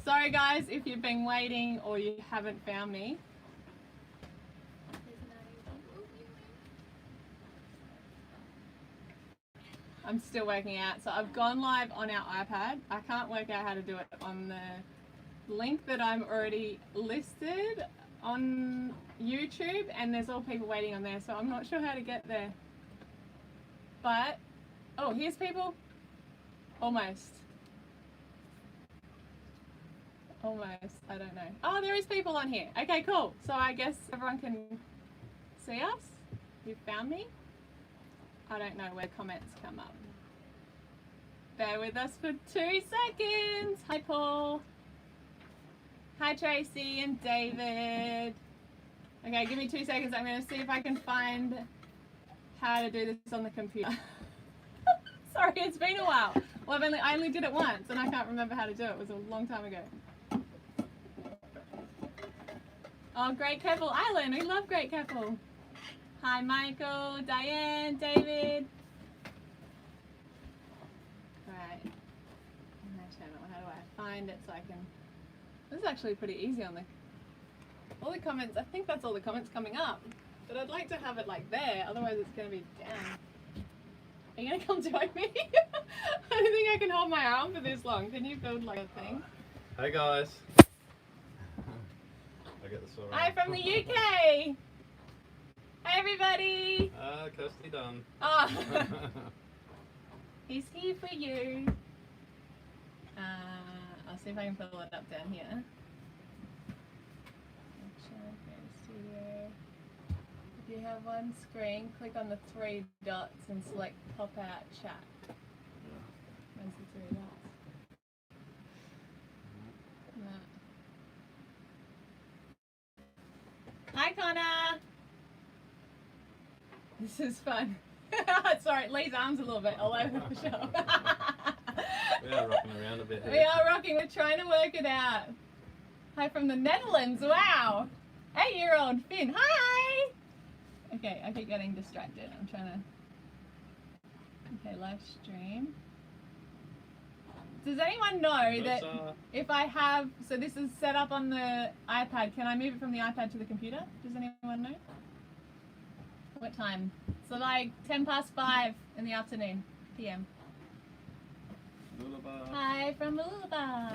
Sorry guys if you've been waiting or you haven't found me. I'm still working out. So I've gone live on our iPad. I can't work out how to do it on the link that I'm already listed on YouTube, and there's all people waiting on there, so I'm not sure how to get there. But, oh, here's people. Almost. Almost, I don't know. Oh, there is people on here. Okay, cool. So I guess everyone can see us. You found me. I don't know where comments come up. Bear with us for 2 seconds. Hi, Paul. Hi, Tracy and David. Okay, give me 2 seconds. I'm going to see if I can find how to do this on the computer. Sorry, it's been a while. Well, I only did it once and I can't remember how to do it. It was a long time ago. Oh, Great Keppel Island. We love Great Keppel. Hi, Michael, Diane, David. Right. My channel. How do I find it so I can... This is actually pretty easy on all the comments. I think that's all the comments coming up. But I'd like to have it like there, otherwise it's going to be down. Are you going to come join me? I don't think I can hold my arm for this long. Can you build like a thing? Hey guys. I get this all right. Hi from the UK. Hi everybody. Kirsty Dunn. Oh. He's here for you. I'll see if I can pull it up down here. If you have one screen, click on the 3 dots and select pop out chat. Where's the 3 dots? No. Hi Connor! This is fun. Sorry, Lee's arms a little bit all over the show. We are rocking around a bit here. We are rocking, we're trying to work it out. Hi from the Netherlands, wow! 8-year-old Finn, hi! Okay, I keep getting distracted. I'm trying to... Okay, live stream. Does anyone know that if I have... So this is set up on the iPad. Can I move it from the iPad to the computer? Does anyone know? What time? So like 5:10 in the afternoon, PM. Lullaby. Hi from Lullaby.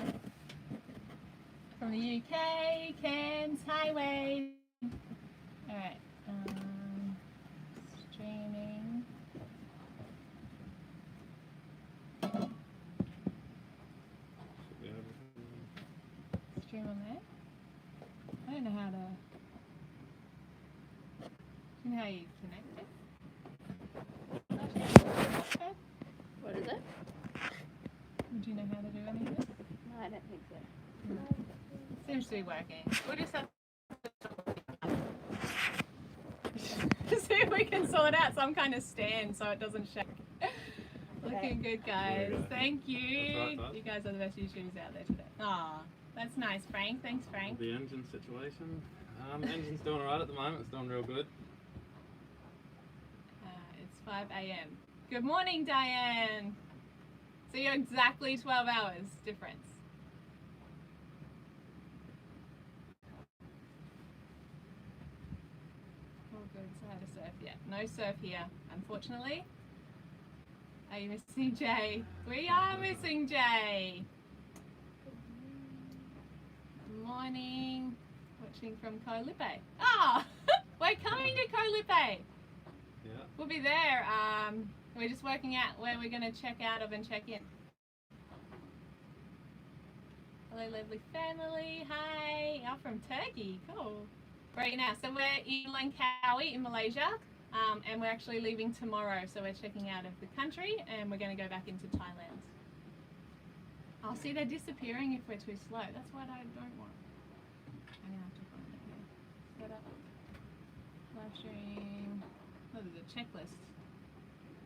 From the UK, Cairns, Highway. Alright, streaming. Stream on there? I don't know how to... Do you know how you connect it? Okay. What is it? Would you know how to do any of this? No, I don't think so. Seems to be working. We'll just have to see if we can sort out some kind of stand so it doesn't shake. Looking good, guys. Go. Thank you. Right, You guys are the best YouTubers out there today. Aw, that's nice, Frank. Thanks, Frank. The engine situation. Engine's doing alright at the moment. It's doing real good. It's 5 AM. Good morning, Diane. So you're exactly 12 hours difference. Oh, good. So how to surf yet? No surf here, unfortunately. Are you missing Jay? We are missing Jay. Good morning. Watching from Koh Lipe. Ah, we're coming to Koh Lipe. Yeah. We'll be there. We're just working out where we're going to check out of and check in. Hello, lovely family. Hi. I'm from Turkey. Cool. Right now, so we're in Langkawi in Malaysia, and we're actually leaving tomorrow. So we're checking out of the country, and we're going to go back into Thailand. I'll see they're disappearing if we're too slow. That's what I don't want. I'm going to have to find it here. Set up. Live stream. Oh, there's a checklist.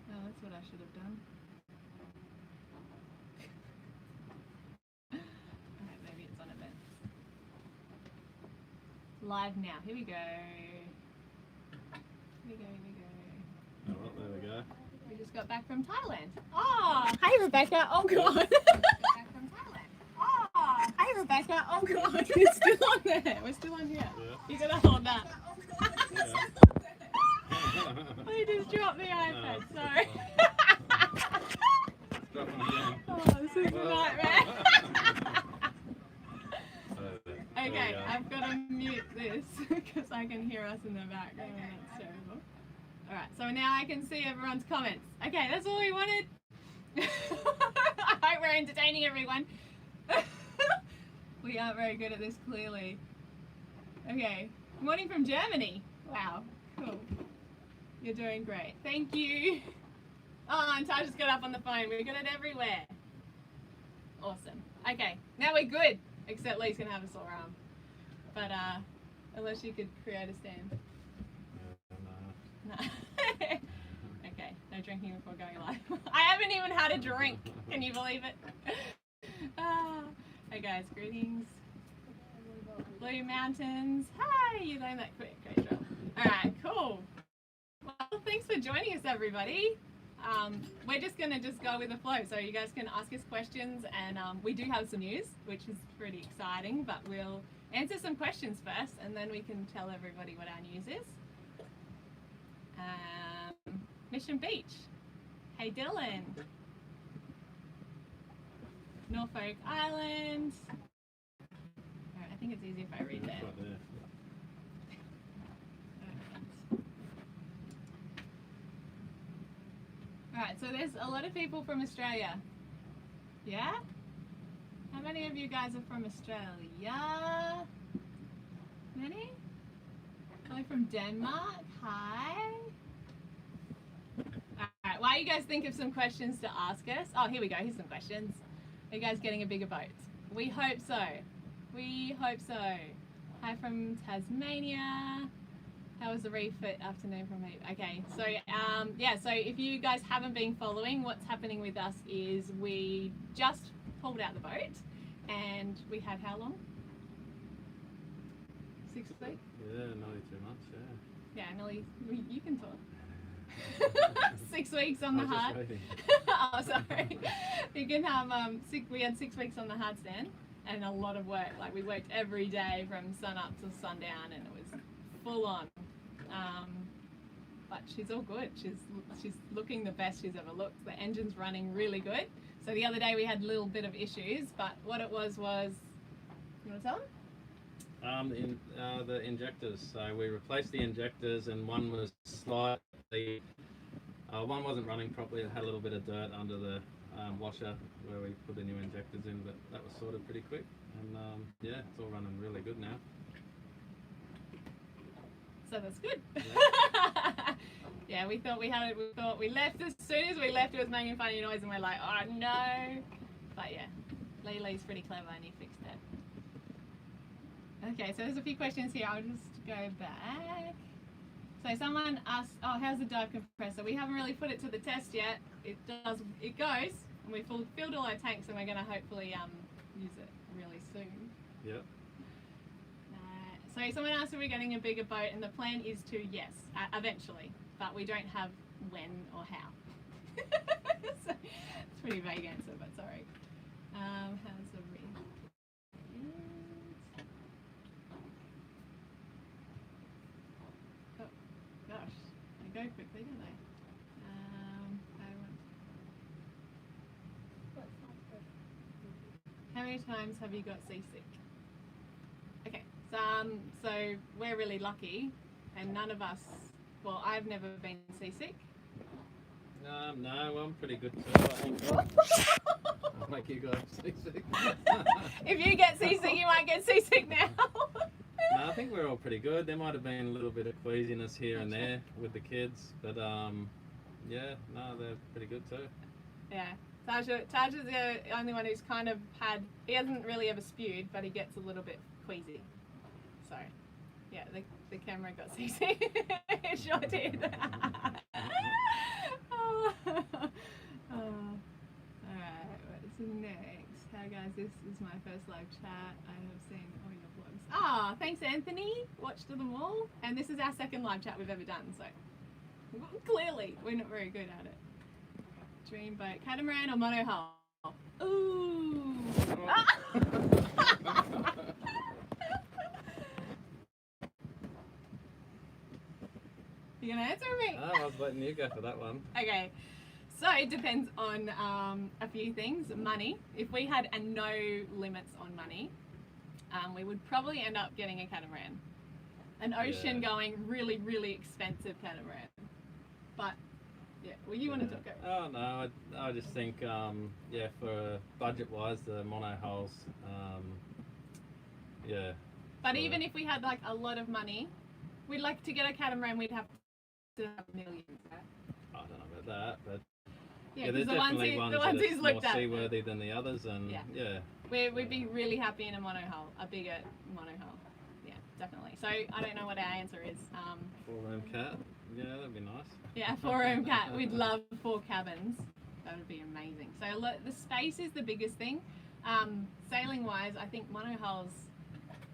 Oh, that's what I should have done. Alright, maybe it's on events. Live now. Here we go. Here we go, here we go. Alright, there we go. We just got back from Thailand. Oh, hi Rebecca. Oh god. Back from Thailand. Oh, hi Rebecca. Oh god, it's still on there. We're still on here. Yeah. You gotta hold that. Yeah. I just dropped the iPad, sorry. Dropping again. Oh, this is a nightmare. Okay, I've got to mute this because I can hear us in the background and that's terrible. Alright, so now I can see everyone's comments. Okay, that's all we wanted. I hope we're entertaining everyone. We aren't very good at this, clearly. Okay, morning from Germany. Wow, cool. You're doing great. Thank you. Oh, and Taj just got up on the phone. We've got it everywhere. Awesome. Okay, now we're good. Except Lee's going to have a sore arm. But, unless you could create a stand. No. Okay, no drinking before going live. I haven't even had a drink. Can you believe it? Hey guys, greetings. Blue Mountains. Hi, you learned that quick. Great job. Alright, cool. Well, thanks for joining us, everybody. We're just going to go with the flow, so you guys can ask us questions, and we do have some news, which is pretty exciting, but we'll answer some questions first, and then we can tell everybody what our news is. Mission Beach. Hey, Dylan. Norfolk Island. Alright, I think it's easy if I read that. Alright, so there's a lot of people from Australia. Yeah? How many of you guys are from Australia? Many? Probably from Denmark. Hi. Alright, while you guys think of some questions to ask us. Oh, here we go. Here's some questions. Are you guys getting a bigger boat? We hope so. We hope so. Hi from Tasmania. How was the refit afternoon from me? Okay, so yeah, so if you guys haven't been following, what's happening with us is we just pulled out the boat, and we had how long? 6 weeks? Yeah, nearly 2 months, yeah. Yeah, nearly, you can talk. 6 weeks on the hard. Oh, sorry. You can have, we had 6 weeks on the hard stand, and a lot of work. Like, we worked every day from sun up to sundown, and it was full on. But she's all good. She's looking the best she's ever looked. The engine's running really good. So the other day we had a little bit of issues, but what it was, you want to tell them? The injectors. So we replaced the injectors, and one was slightly, one wasn't running properly. It had a little bit of dirt under the washer where we put the new injectors in, but that was sorted pretty quick. And yeah, it's all running really good now. So that's good. Yeah, we thought we had it. We thought we left as soon as we left, it was making a funny noise, and we're like, oh no. But yeah, Lee's pretty clever, and he fixed it. Okay, so there's a few questions here. I'll just go back. So someone asked, oh, how's the dive compressor? We haven't really put it to the test yet. It goes, and we filled all our tanks, and we're going to hopefully use it really soon. Yep. So someone asked if we're getting a bigger boat, and the plan is to, yes, eventually, but we don't have when or how. So, it's a pretty vague answer, but sorry. How's the read? Oh, gosh, they go quickly, don't they? How many times have you got seasick? Okay. So we're really lucky, and none of us, well, I've never been seasick. No, I'm pretty good too, I think. I'll make you guys seasick. If you get seasick, you might get seasick now. No, I think we're all pretty good. There might have been a little bit of queasiness here and there with the kids, but yeah, no, they're pretty good too. Yeah. Taj is the only one who's kind of he hasn't really ever spewed, but he gets a little bit queasy. So, yeah, the camera got seasick. It sure did. Alright, what's next? Hi guys, this is my first live chat. I have seen all your vlogs. Ah, thanks Anthony. Watched them all. And this is our second live chat we've ever done, so clearly we're not very good at it. Dream boat, catamaran or monohull? Ooh. I was letting you go for that one. Okay, so it depends on a few things. Money. If we had no limits on money, we would probably end up getting a catamaran. An ocean going really, really expensive catamaran. But yeah, well, you want to talk about it? Oh no, I just think yeah, for budget wise, the monohulls, yeah. But even if we had like a lot of money, we'd like to get a catamaran, we'd have to have millions. Right? I don't know about that, but Yeah, there's the definitely ones ones that he's are more looked at. seaworthy than the others, and yeah. We'd be really happy in a monohull, a bigger monohull. Yeah, definitely. So I don't know what our answer is. 4-room cat, yeah, that'd be nice. Yeah, 4-room cat. We'd love 4 cabins. That would be amazing. So the space is the biggest thing. Sailing wise, I think monohulls.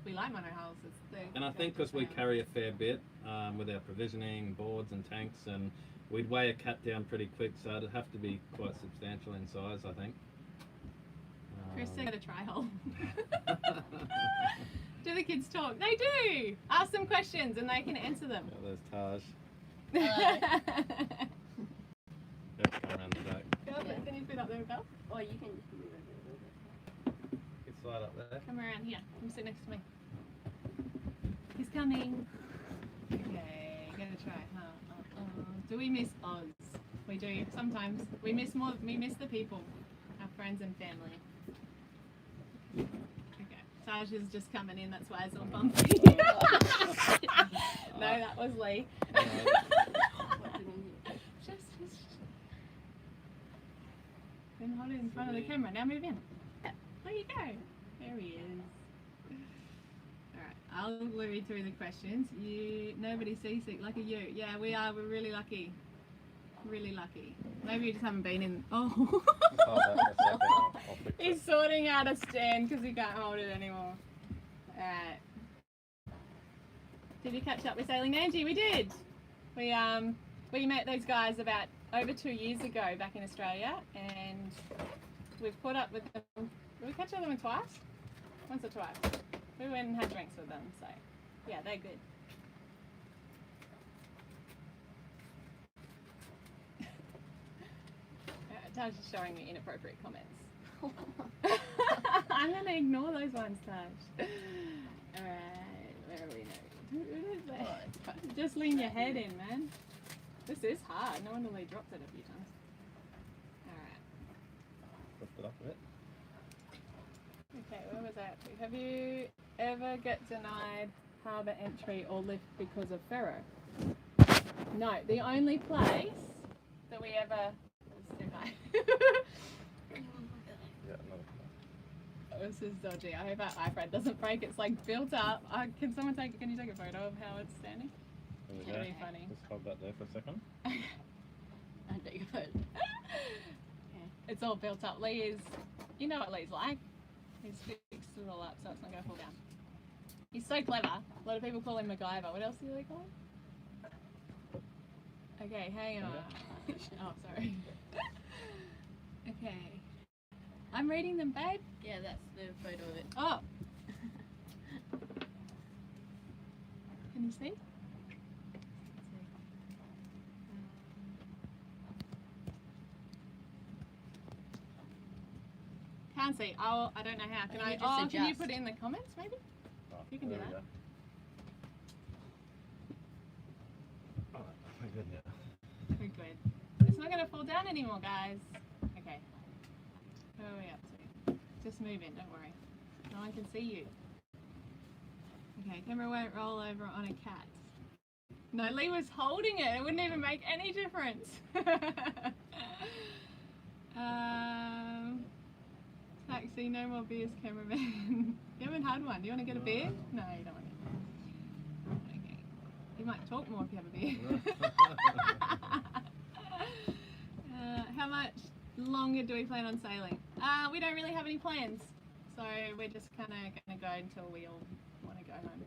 We like monohulls. And I think because we carry a fair bit with our provisioning, boards and tanks, and we'd weigh a cat down pretty quick, so it'd have to be quite substantial in size, I think. Krista got a try hole. Do the kids talk? They do! Ask them questions and they can answer them. Yeah, there's Taj. Hello. Let's go around the back. Can you sit up there, Cal? Or you can just move it a little bit. You can slide up there. Come around here. Come sit next to me. He's coming. Okay, gonna try. Do we miss Oz? We do. Sometimes. We miss the people. Our friends and family. Okay. Taj is just coming in, that's why it's all bumpy. No, that was Lee. Just then hold it in front of the camera. Now move in. There you go. There he is. Alright, I'll read through the questions. Nobody seasick, lucky you. Yeah, we are. We're really lucky. Really lucky. Maybe you just haven't been in. Oh. He's sorting out a stand because he can't hold it anymore. Alright. Did you catch up with Sailing Angie? We did. We met those guys about over 2 years ago back in Australia, and we've caught up with them. Did we catch up with them twice? Once or twice. We went and had drinks with them, so yeah, they're good. Taj is showing me inappropriate comments. I'm going to ignore those ones, Taj. Alright, where are we now? Just lean your head in, man. This is hard. No wonder Lee dropped it a few times. Alright. Lift it up a bit. Okay, where was I up to? Have you ever get denied harbour entry or lift because of Ferro? No, the only place that we ever... Yeah, another. This is dodgy. I hope our iPad doesn't break. It's like built up. Can you take a photo of how it's standing? There That'd be funny. Just hold that there for a second. I'll take a photo. It's all built up. Lee is, you know what Lee's like. He's fixed it all up so it's not going to fall down. He's so clever. A lot of people call him MacGyver. What else do they call him? Okay, hang on. Oh, sorry. Okay. I'm reading them, babe. Yeah, that's the photo of it. Oh. Can you see? Can't see. Oh, I don't know how. Can I? Oh, can you put it in the comments, maybe? Oh, You can do there we that. go. Alright, we're good now. We're good. It's not going to fall down anymore, guys. Okay. Where are we up to? Just move in, don't worry. No one can see you. Okay, camera won't roll over on a cat. No, Lee was holding it. It wouldn't even make any difference. Taxi, no more beers, cameraman. You haven't had one. Do you want to get a beer? No, you don't want it. Okay. You might talk more if you have a beer. How much longer do we plan on sailing? We don't really have any plans. So we're just kind of going to go until we all want to go home.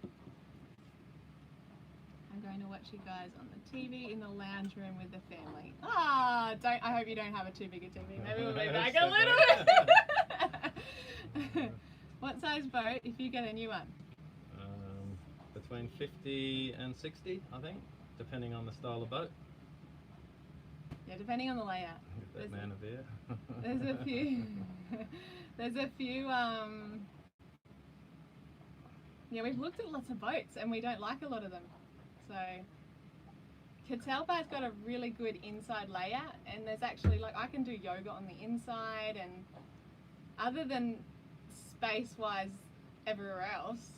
I'm going to watch you guys on the TV in the lounge room with the family. I hope you don't have a too big a TV. Maybe we'll be back a little bit. What size boat if you get a new one? Between 50 and 60, I think, depending on the style of boat. Yeah, depending on the layout. Give that man a beer. There's a few. There's a few. Yeah, we've looked at lots of boats and we don't like a lot of them. So Catalpa's got a really good inside layout, and there's actually, like, I can do yoga on the inside, and other than space-wise everywhere else.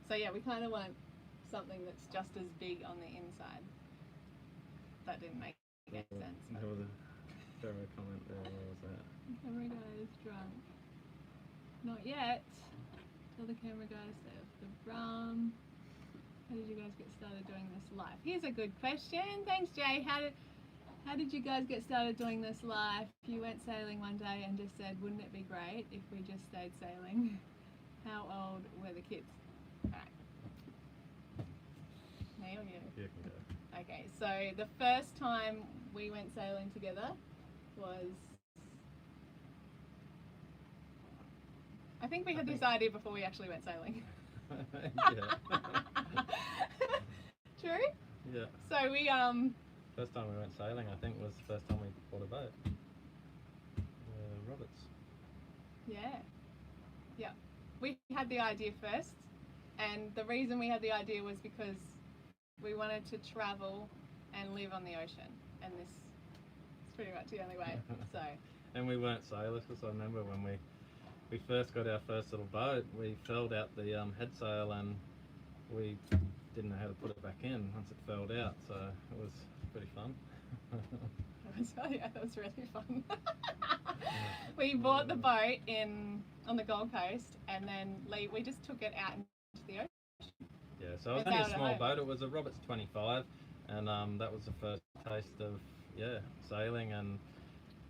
So yeah, we kind of want something that's just as big on the inside. That didn't make sense. There was a Ferro comment there. What was that? The camera guy is drunk. Not yet. Tell the camera guy to stay off the rum. How did you guys get started doing this live? Here's a good question. Thanks, Jay. How did you guys get started doing this live? You went sailing one day and just said, wouldn't it be great if we just stayed sailing? How old were the kids? Alright. Me or you? You can go. Okay, so the first time we went sailing together was... I think we had this idea before we actually went sailing. Yeah. True? Yeah. So we First time we went sailing, I think, was the first time we bought a boat. Roberts. Yeah. Yeah. We had the idea first, and the reason we had the idea was because we wanted to travel and live on the ocean, and this is pretty much the only way. So. And we weren't sailors, because I remember when we first got our first little boat, we furled out the head sail, and we didn't know how to put it back in once it furled out, so it was pretty fun. Yeah, that was really fun. We bought the boat on the Gold Coast, and then we just took it out into the ocean. Yeah, so it was only a small boat. It was a Roberts 25, and that was the first taste of sailing. And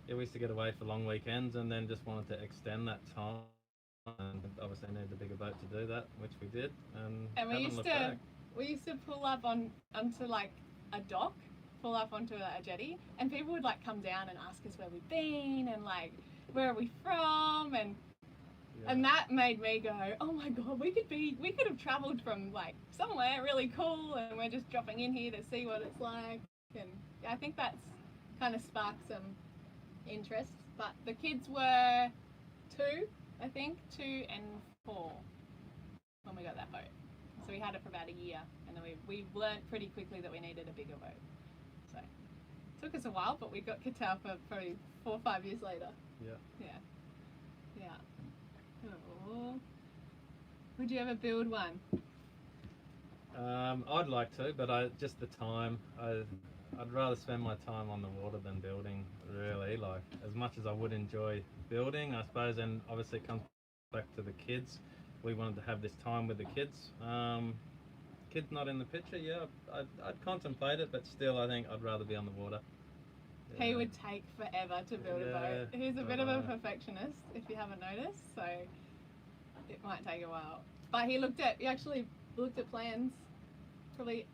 we used to get away for long weekends, and then just wanted to extend that time. And obviously needed a bigger boat to do that, which we did. And we used to pull up onto like a dock, pull up onto a jetty, and people would like come down and ask us where we've been and like where are we from, and that made me go, oh my god, we could have travelled from like somewhere really cool, and we're just dropping in here to see what it's like. And I think that's kind of sparked some interest. But the kids were 2 and 4 when we got that boat. So we had it for about a year, and then we learned pretty quickly that we needed a bigger boat. So it took us a while, but we got Catalpa probably 4 or 5 years later. Yeah. Oh. Would you ever build one? I'd like to, but just the time. I'd rather spend my time on the water than building, really. Like, as much as I would enjoy building, I suppose, and obviously it comes back to the kids. We wanted to have this time with the kids. Kids not in the picture, yeah, I'd contemplate it, but still I think I'd rather be on the water. Yeah. He would take forever to build a boat. He's a bit of a perfectionist, if you haven't noticed, so it might take a while. But he actually looked at plans probably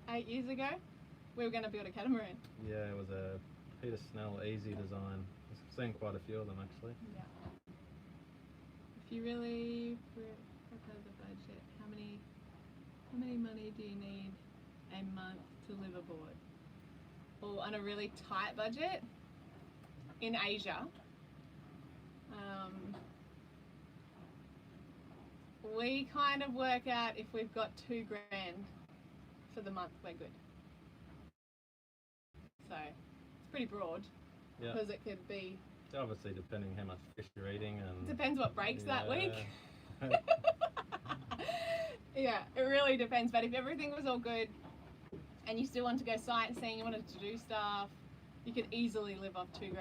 8 years ago. We were going to build a catamaran. Yeah, it was a Peter Snell easy design. I've seen quite a few of them actually. Yeah. If you really propose a budget, how many money do you need a month to live aboard? Or on a really tight budget in Asia, we kind of work out if we've got $2,000 for the month, we're good. So it's pretty broad, because it could be obviously depending how much fish you're eating, and depends what breaks that week. Yeah, it really depends. But if everything was all good and you still wanted to go sightseeing, you wanted to do stuff, you could easily live off $2,000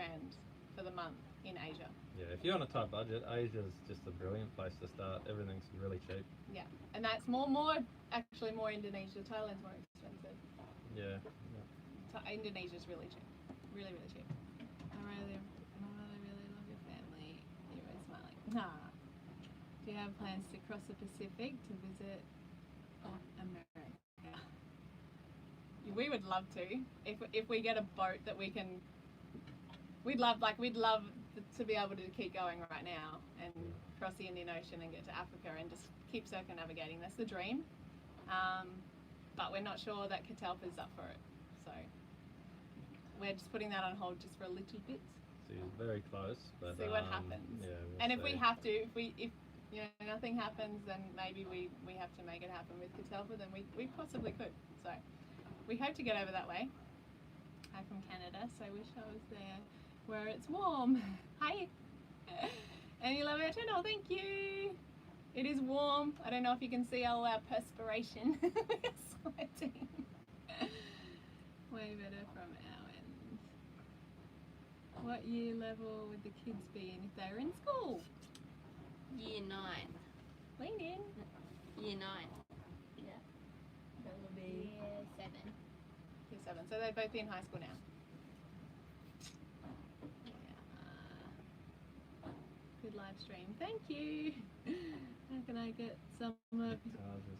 for the month in Asia. Yeah, if you're on a tight budget, Asia's just a brilliant place to start. Everything's really cheap. Yeah, and that's more Indonesia. Thailand's more expensive. Yeah. Indonesia's really cheap. Really, really cheap. I really love your family. You're always smiling. Nah. Do you have plans to cross the Pacific to visit America? We would love to. If we get a boat that we can, we'd love to be able to keep going right now and cross the Indian Ocean and get to Africa and just keep circumnavigating. That's the dream. But we're not sure that Catalpa's up for it. So we're just putting that on hold just for a little bit. She's very close, but See what happens. Yeah, we'll And if we see. have to, if you know nothing happens, then maybe we have to make it happen with Catalpa. Then we possibly could. So we hope to get over that way. I'm from Canada, so I wish I was there where it's warm. Hi. And you love our channel. Thank you. It is warm. I don't know if you can see all our perspiration. We're sweating. Way better from our end. What year level would the kids be in if they were in school? Year 9. Lean in. Year 9. Yeah. That will be Year 7. Year 7. So they're both in high school now. Good live stream. Thank you. How can I get some of...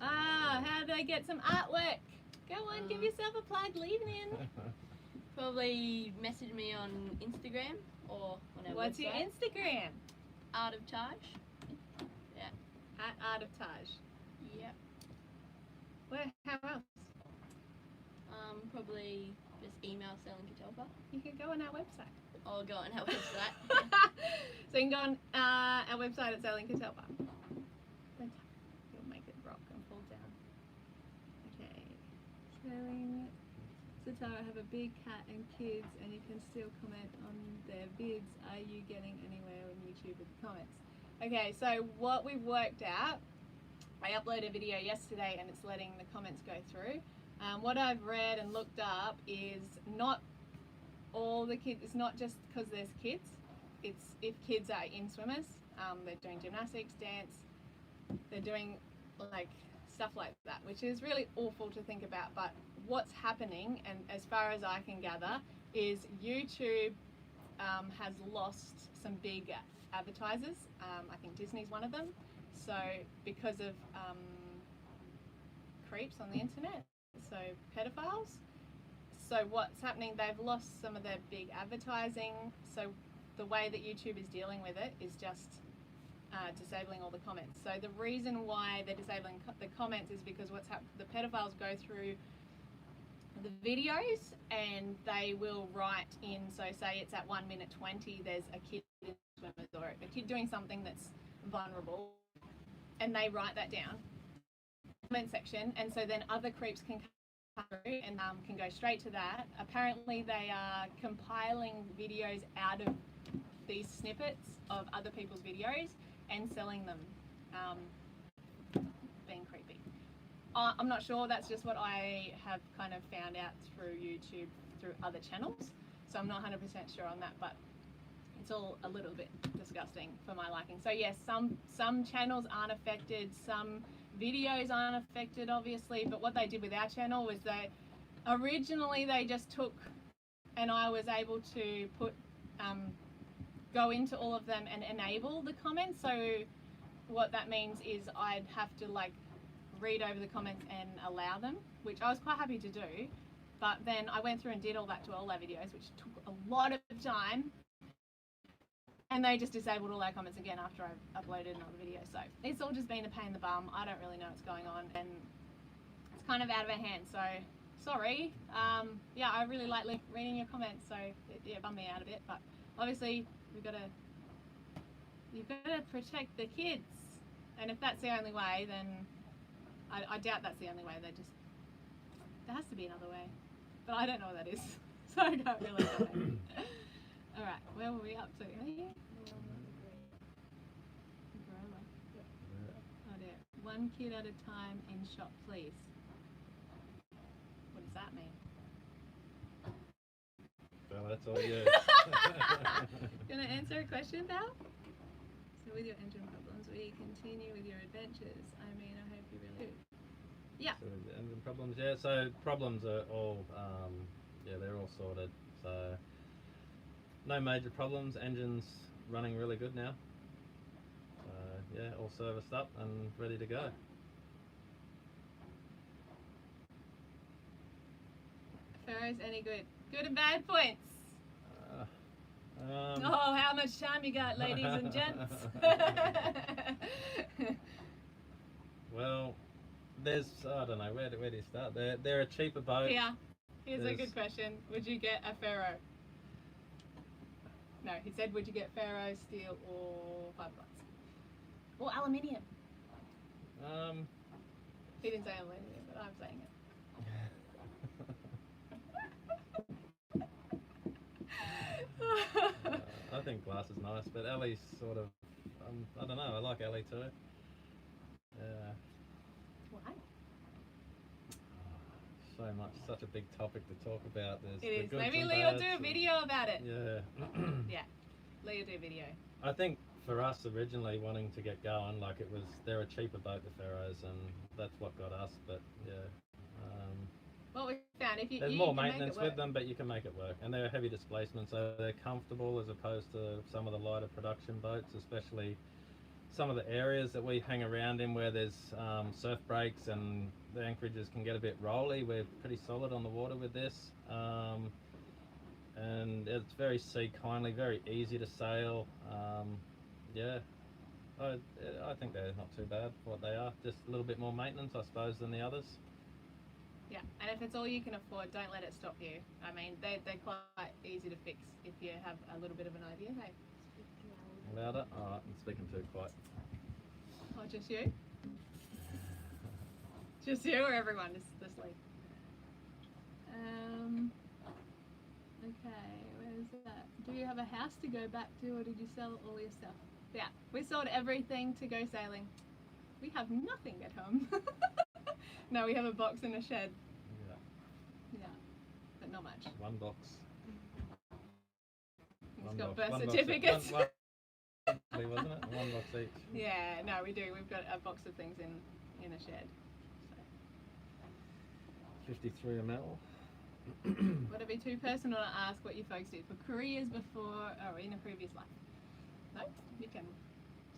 how do I get some artwork? Go on, give yourself a plug. Lean in. probably message me on Instagram or on our What's website. your Instagram? Art of Taj. At Art of Taj. Yep. Where? How else? Probably just email Sailing Catalpa You can go on our website. or go on our website. So you can go on our website at Sailing Catalpa. You'll make it rock and fall down. Okay. Sailing Satara have a big cat and kids, and you can still comment on their vids. Are you getting anywhere on YouTube with comments? Okay, so what we've worked out, I uploaded a video yesterday and it's letting the comments go through. What I've read and looked up is not all the kids, it's not just because there's kids, it's if kids are in swimmers, they're doing gymnastics, dance, they're doing like stuff like that, which is really awful to think about. But what's happening, and as far as I can gather, is YouTube has lost some big advertisers. I think Disney's one of them. So because of creeps on the internet, so pedophiles. So what's happening, they've lost some of their big advertising. So the way that YouTube is dealing with it is just disabling all the comments. So the reason why they're disabling the comments is because what's happened, the pedophiles go through the videos and they will write in, so say it's at 1 minute 20, there's a kid in swimmers or a kid doing something that's vulnerable, and they write that down in the comment section, and so then other creeps can come through and can go straight to that. Apparently they are compiling videos out of these snippets of other people's videos and selling them, being creepy. I'm not sure, that's just what I have kind of found out through YouTube, through other channels, so I'm not 100% sure on that, but it's all a little bit disgusting for my liking. So yes, some channels aren't affected, some videos aren't affected obviously, but what they did with our channel was originally they just took, and I was able to put, go into all of them and enable the comments. So what that means is I'd have to like read over the comments and allow them, which I was quite happy to do, but then I went through and did all that to all our videos, which took a lot of time, and they just disabled all our comments again after I uploaded another video. So it's all just been a pain in the bum. I don't really know what's going on, and it's kind of out of our hands, so sorry. Yeah, I really like reading your comments, so it bummed me out a bit, but obviously you've got to protect the kids, and if that's the only way, then I doubt that's the only way. There has to be another way, but I don't know what that is, so I don't really know. Alright, where were we up to? Umbrella. Oh dear. 1 kid at a time in shop, please. What does that mean? Well, that's all you. Gonna answer a question now? So with your engine problems, will you continue with your adventures? I mean, I hope you really do. Yeah. So the engine problems, yeah. So problems are all, they're all sorted. So no major problems. Engine's running really good now. So yeah, all serviced up and ready to go. Ferro's any good? Good and bad points. Oh, how much time you got, ladies and gents? Well, there's, I don't know, where do you start? They're a cheaper boat. Here. Here's a good question. Would you get a ferro? No, he said, would you get ferro, steel, or fiberglass? Or aluminium? He didn't say aluminium, but I'm saying it. I think glass is nice, but Ellie's sort of, I don't know, I like Ellie too. Yeah. Why? So much, such a big topic to talk about. There's It is. the goods Maybe and Lee'll bads do a and- video about it. Yeah. Yeah, Lee'll do a video. I think for us originally wanting to get going, like they're a cheaper boat, the Ferros, and that's what got us, but yeah. What we found, if you There's you more can make maintenance it with work. them, but you can make it work. And they're a heavy displacement, so they're comfortable as opposed to some of the lighter production boats, especially some of the areas that we hang around in where there's surf breaks and the anchorages can get a bit rolly. We're pretty solid on the water with this. And it's very sea kindly, very easy to sail. Yeah, I think they're not too bad for what they are. Just a little bit more maintenance, I suppose, than the others. Yeah, and if it's all you can afford, don't let it stop you. I mean, they're quite easy to fix if you have a little bit of an idea. Hey, Louder? Alright, I'm speaking too quiet. oh, just you? Just you or everyone? Just Lee. Okay, where's that? Do you have a house to go back to, or did you sell all your stuff? Yeah, we sold everything to go sailing. We have nothing at home. No, we have a box in a shed. Yeah, Yeah, but not much. one box. It's got birth certificates. Wasn't it? One box each. Yeah, no, we do. We've got a box of things in a shed. So. 53 ml. Would it be too personal to ask what you folks did for careers before or in a previous life? No, you can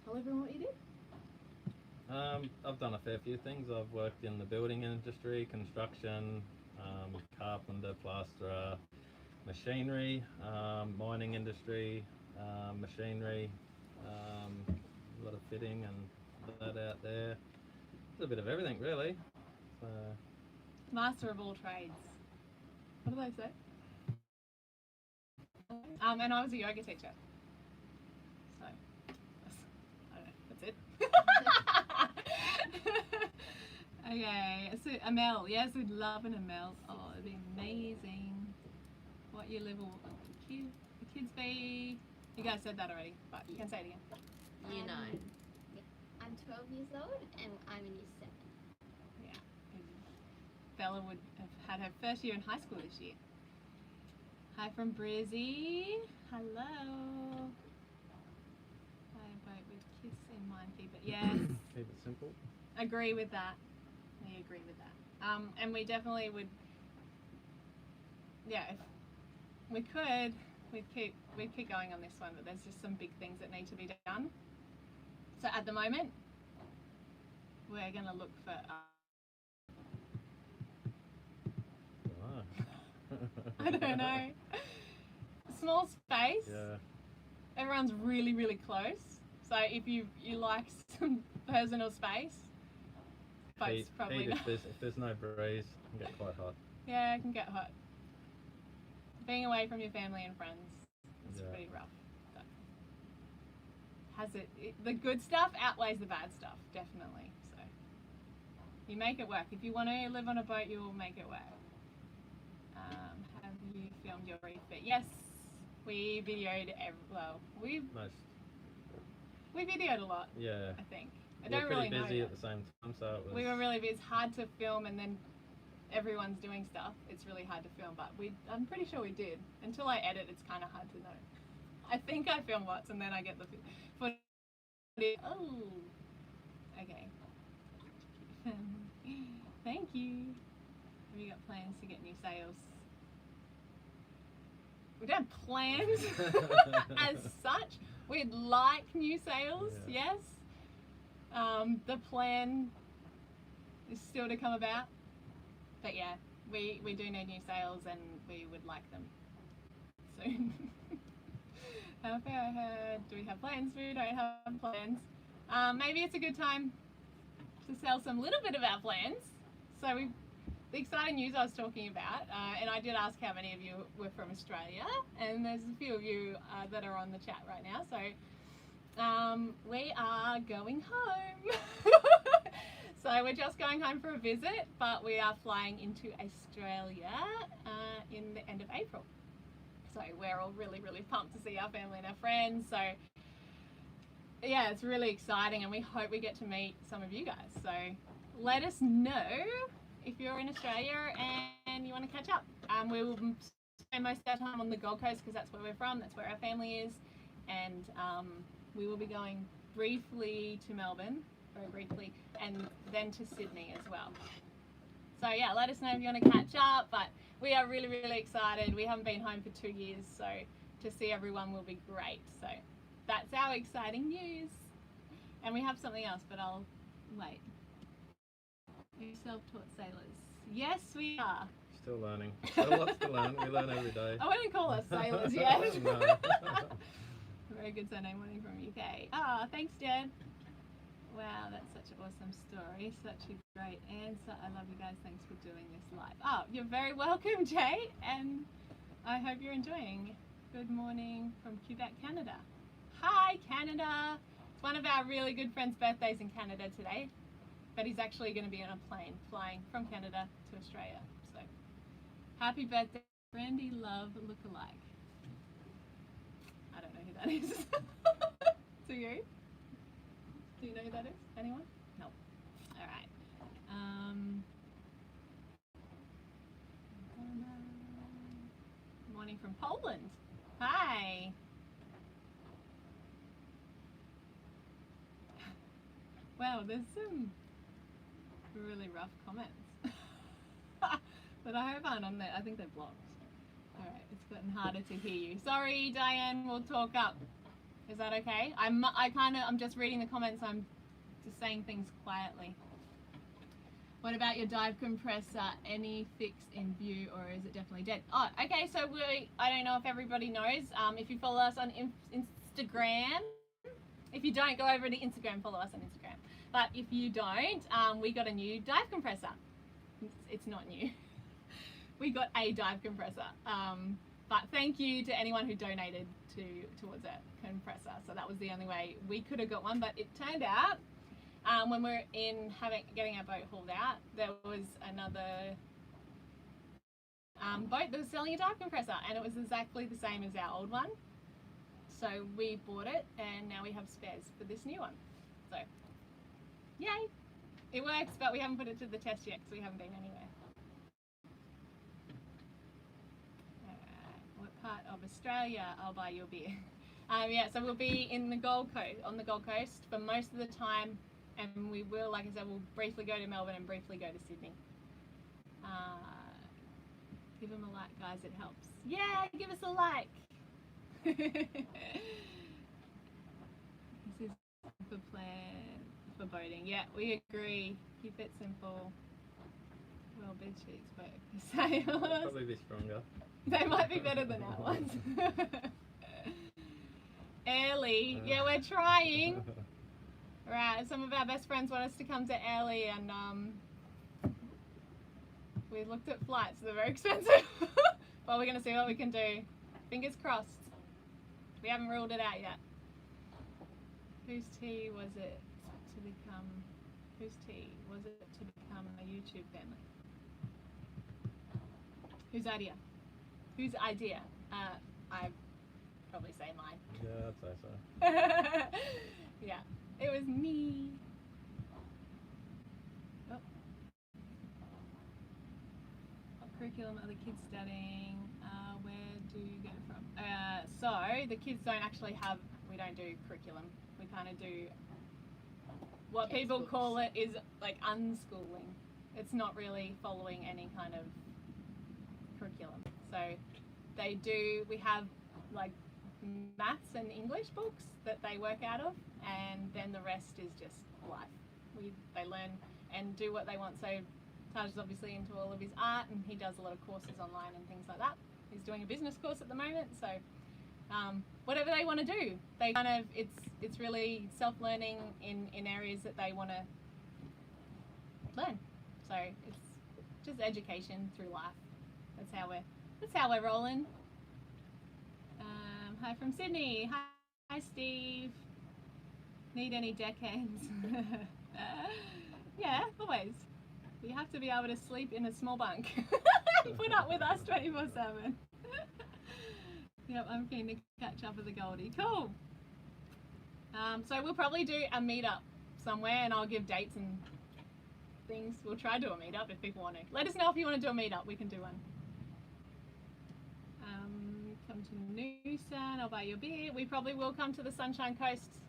tell everyone what you did. I've done a fair few things. I've worked in the building industry, construction, carpenter, plasterer, machinery, mining industry, machinery, a lot of fitting and that out there. A bit of everything really. Master of all trades. What do they say? And I was a yoga teacher. So, I don't know, that's it. Okay, so Amel, yes, we'd love an Amel. Oh, it'd be amazing. What year level would the kids be? You guys said that already, but you can say it again. Year 9. I'm 12 years old and I'm in year 7. Yeah. Bella would have had her first year in high school this year. Hi from Brizzy. Hello. Buy a boat with kiss in mind, keep it. Yes. Keep it simple. Agree with that. We agree with that. And we definitely would. Yeah, if we could, we'd keep going on this one, but there's just some big things that need to be done. So at the moment, we're going to look for. I don't know. Small space. Yeah. Everyone's really, really close. So if you like some personal space, boats probably heat not. if there's no breeze, it can get quite hot. Yeah, it can get hot. Being away from your family and friends is pretty rough. But the good stuff outweighs the bad stuff, definitely. So you make it work. If you want to live on a boat, you will make it work. Have you filmed your refit? Yes, we videoed. We videoed a lot. Yeah. I think. I We're don't really pretty know. busy Yet. at the same time, so it was. We were really busy. It's hard to film, and then everyone's doing stuff. It's really hard to film, but I'm pretty sure we did. Until I edit, it's kind of hard to know. I think I film lots, and then I get the footage. Oh, okay. Thank you. Have you got plans to get new sails? We don't have plans as such. We'd like new sails, yes. The plan is still to come about. But yeah, we do need new sails and we would like them soon. How far ahead? Do we have plans? We don't have plans. Maybe it's a good time to sell some little bit of our plans. So the exciting news I was talking about, and I did ask how many of you were from Australia, and there's a few of you that are on the chat right now. So we are going home. So we're just going home for a visit, but we are flying into Australia in the end of April. So we're all really, really pumped to see our family and our friends. So yeah, it's really exciting, and we hope we get to meet some of you guys. So let us know if you're in Australia and you want to catch up. We will spend most of our time on the Gold Coast because that's where we're from, that's where our family is, and we will be going briefly to Melbourne, very briefly, and then to Sydney as well. So yeah, let us know if you want to catch up, but we are really, really excited. We haven't been home for 2 years, so to see everyone will be great. So that's our exciting news. And we have something else, but I'll wait. You self-taught sailors. Yes, we are. Still learning. Still lots to learn. We learn every day. I wouldn't call us sailors yet. No. Very good surname, morning from UK. Ah, thanks, Jen. Wow, that's such an awesome story. Such a great answer. I love you guys. Thanks for doing this live. Oh, you're very welcome, Jay. And I hope you're enjoying. Good morning from Quebec, Canada. Hi, Canada. It's one of our really good friends' birthdays in Canada today. But he's actually going to be on a plane flying from Canada to Australia. So, happy birthday, Randy Love lookalike. I don't know who that is. Do you? Do you know who that is? Anyone? No. All right. Morning from Poland. Hi. Wow, there's some really rough comments that I hope aren't on there. I think they're blocked. All right, it's gotten harder to hear you. Sorry, Diane. We'll talk up. Is that okay? I'm just reading the comments. I'm just saying things quietly. What about your dive compressor? Any fix in view, or is it definitely dead? Oh, okay. So I don't know if everybody knows. If you follow us on Instagram, if you don't, go over to Instagram. Follow us on Instagram. But if you don't, we got a new dive compressor. It's not new. We got a dive compressor. But thank you to anyone who donated towards that compressor. So that was the only way we could have got one. But it turned out when we were getting our boat hauled out, there was another boat that was selling a dive compressor, and it was exactly the same as our old one. So we bought it, and now we have spares for this new one. So yay! It works, but we haven't put it to the test yet because we haven't been anywhere. What part of Australia? I'll buy you a beer. Yeah, so we'll be in the Gold Coast, on the Gold Coast for most of the time, and we will, like I said, we'll briefly go to Melbourne and briefly go to Sydney. Give them a like, guys, it helps. Yeah, give us a like. This is for for boating. Yeah, we agree. Keep it simple. Well, bed sheets work for sailors. Probably be stronger. They might be better than our ones. Airlie, yeah, we're trying. Right, some of our best friends want us to come to Airlie, and we looked at flights. They're very expensive. But we're gonna see what we can do. Fingers crossed. We haven't ruled it out yet. Whose tea was it to become? Whose tea was it to become a YouTube family? Whose idea? Whose idea? I'd probably say mine. Yeah, I'd say so. Yeah, it was me. Oh. What curriculum are the kids studying? Where do you get it from? So the kids don't actually have, we don't do curriculum. We kind of do what people call it is like unschooling. It's not really following any kind of curriculum. So they do, we have like maths and English books that they work out of, and then the rest is just life. They learn and do what they want. So Taj is obviously into all of his art, and he does a lot of courses online and things like that. He's doing a business course at the moment, so whatever they want to do, they kind of, it's really self-learning in areas that they want to learn. So just education through life. That's how we're rolling. Hi from Sydney. Hi Steve. Need any deckhands? Yeah, always. You have to be able to sleep in a small bunk. Put up with us 24/7. Yep, I'm keen to catch up with the Goldie. Cool. So we'll probably do a meetup somewhere, and I'll give dates and things. We'll try to do a meetup if people want to. Let us know if you want to do a meetup. We can do one. Come to Noosan. I'll buy you a beer. We probably will come to the Sunshine Coast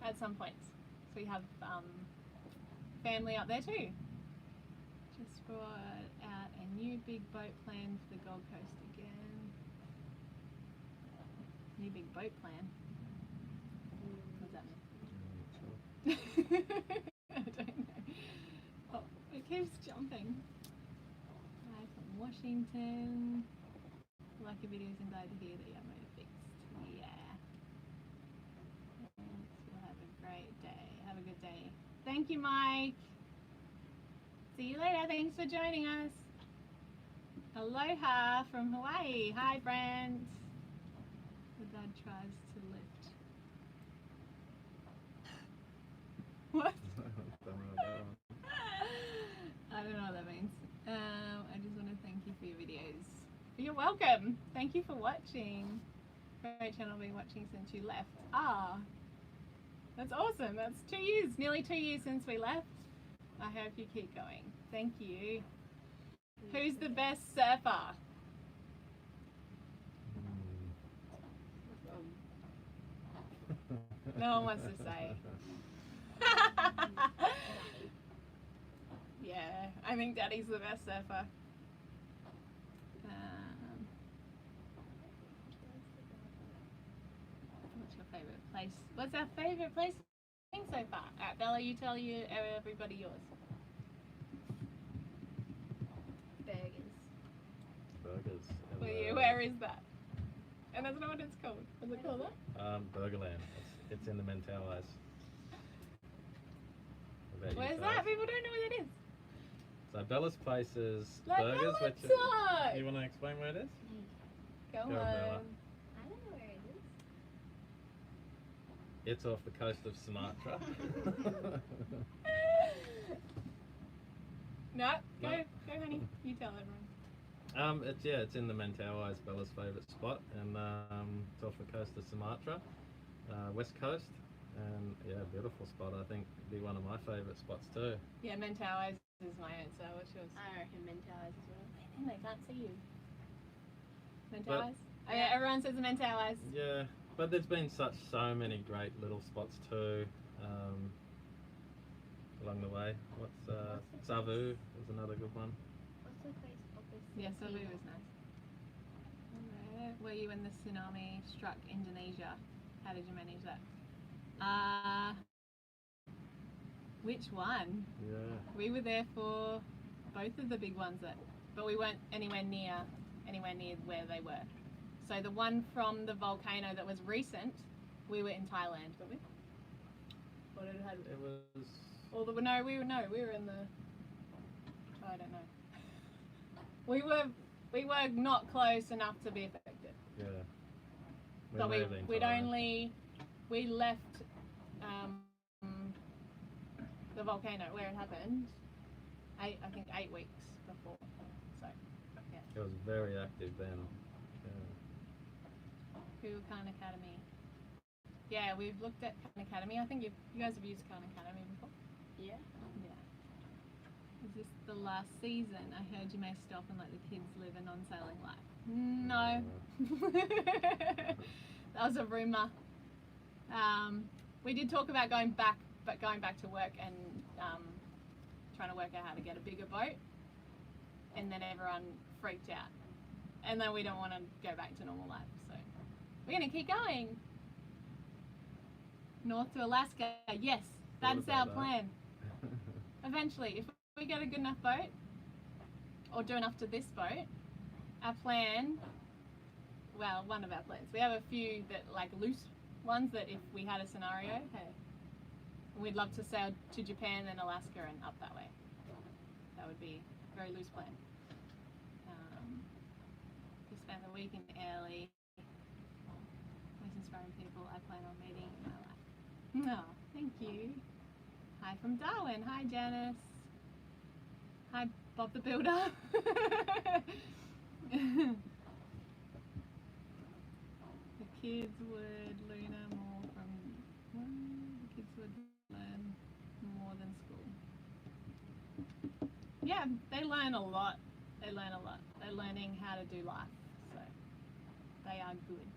at some point. So we have family up there too. Just brought out a new big boat plan for the Gold Coast again. New big boat plan? What does that mean? I don't know. Oh, it keeps jumping. Hi from Washington. Like your videos and glad to hear that you have motor fixed. Yeah. Thanks. We'll have a great day. Have a good day. Thank you, Mike. See you later. Thanks for joining us. Aloha from Hawaii. Hi, Brent. The dad tries to lift. What? I don't know what that means. I just want to thank you for your videos. You're welcome. Thank you for watching. Great channel, been watching since you left. Ah, that's awesome. That's 2 years, nearly 2 years since we left. I hope you keep going. Thank you. Who's the best surfer? No one wants to say. Yeah, I think Daddy's the best surfer. What's your favourite place? What's our favourite place so far? Alright, Bella, you tell everybody yours. Burgers. Where is that? And that's not what it's called. What's it called? Burgerland. It's in the Mentawais. Where's that? People don't know where that is. So Bella's place is Let burgers, Bella which talk. you want to explain where it is? Go on. Bella. I don't know where it is. It's off the coast of Sumatra. No, go, No. honey. You tell everyone. It's in the Mentawais, Bella's favourite spot, and it's off the coast of Sumatra, west coast, and yeah, beautiful spot. I think it'd be one of my favourite spots too. Yeah, Mentawais is my answer. What's yours? I reckon Mentawais as well. And they can't see you. Mentawais? Oh yeah, everyone says Mentawais. Yeah, but there's been so many great little spots too along the way. Savu is another good one. What's the place opposite? Yeah, Savu was nice. Where were you when the tsunami struck Indonesia? How did you manage that? Which one? Yeah. We were there for both of the big ones, but we weren't anywhere near where they were. So the one from the volcano that was recent, we were in Thailand, weren't we? Or did it have? It was. Or we were in the. I don't know. We were not close enough to be affected. Yeah. So we left the volcano where it happened. I think 8 weeks before. So yeah. It was very active then. Google Khan Academy. Yeah, we've looked at Khan Academy. I think you guys have used Khan Academy before. Yeah. Yeah. Is this the last season? I heard you may stop and let the kids live a non-sailing life. No. That was a rumour. We did talk about going back to work and trying to work out how to get a bigger boat. And then everyone freaked out. And then we don't want to go back to normal life, so we're going to keep going. North to Alaska, yes, that's our plan. Eventually, if we get a good enough boat, or do enough to this boat, our plan, well, one of our plans, we have a few that like loose ones that if we had a scenario, hey, we'd love to sail to Japan and Alaska and up that way. That would be very loose plan. We spent the weekend early. Most inspiring people I plan on meeting in my life. Oh, thank you. Hi from Darwin. Hi Janice. Hi Bob the Builder. The kids would learn more from the kids would learn more than school. Yeah, they learn a lot. They learn a lot. They're learning how to do life, so they are good.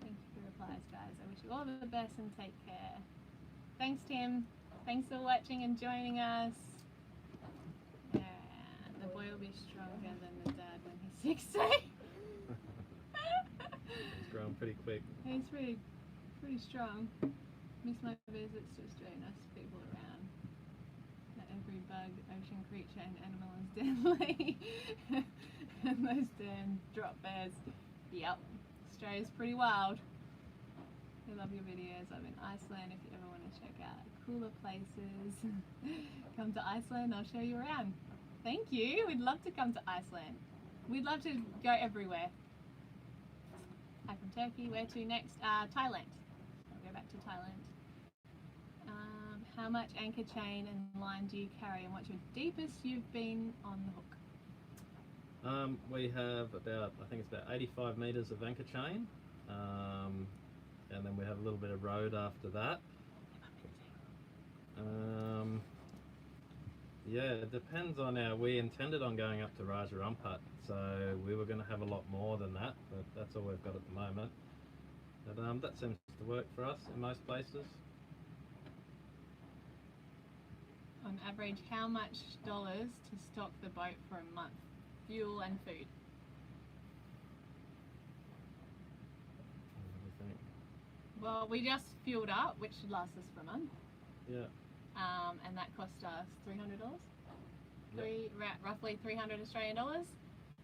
Thank you for your replies, guys. I wish you all the best and take care. Thanks, Tim. Thanks for watching and joining us. Yeah, the boy will be stronger than the dad when he's 60. It's grown pretty quick. He's pretty strong. Miss my visits to Australia, nice people around. That every bug, ocean creature and animal is deadly. And those damn drop bears. Yep, Australia's pretty wild. I love your videos. I'm in Iceland if you ever want to check out cooler places. Come to Iceland, I'll show you around. Thank you. We'd love to come to Iceland. We'd love to go everywhere. Hi from Turkey. Where to next? Thailand. I'll go back to Thailand. How much anchor chain and line do you carry, and what's your deepest you've been on the hook? We have about, I think it's about 85 metres of anchor chain, and then we have a little bit of road after that. Yeah, it depends on we intended on going up to Raja Ampat, so we were going to have a lot more than that, but that's all we've got at the moment. But that seems to work for us in most places. On average, how much dollars to stock the boat for a month? Fuel and food. What do you think? Well, we just fueled up, which should last us for a month. Yeah. And that cost us $300. Yep. Roughly 300 Australian dollars.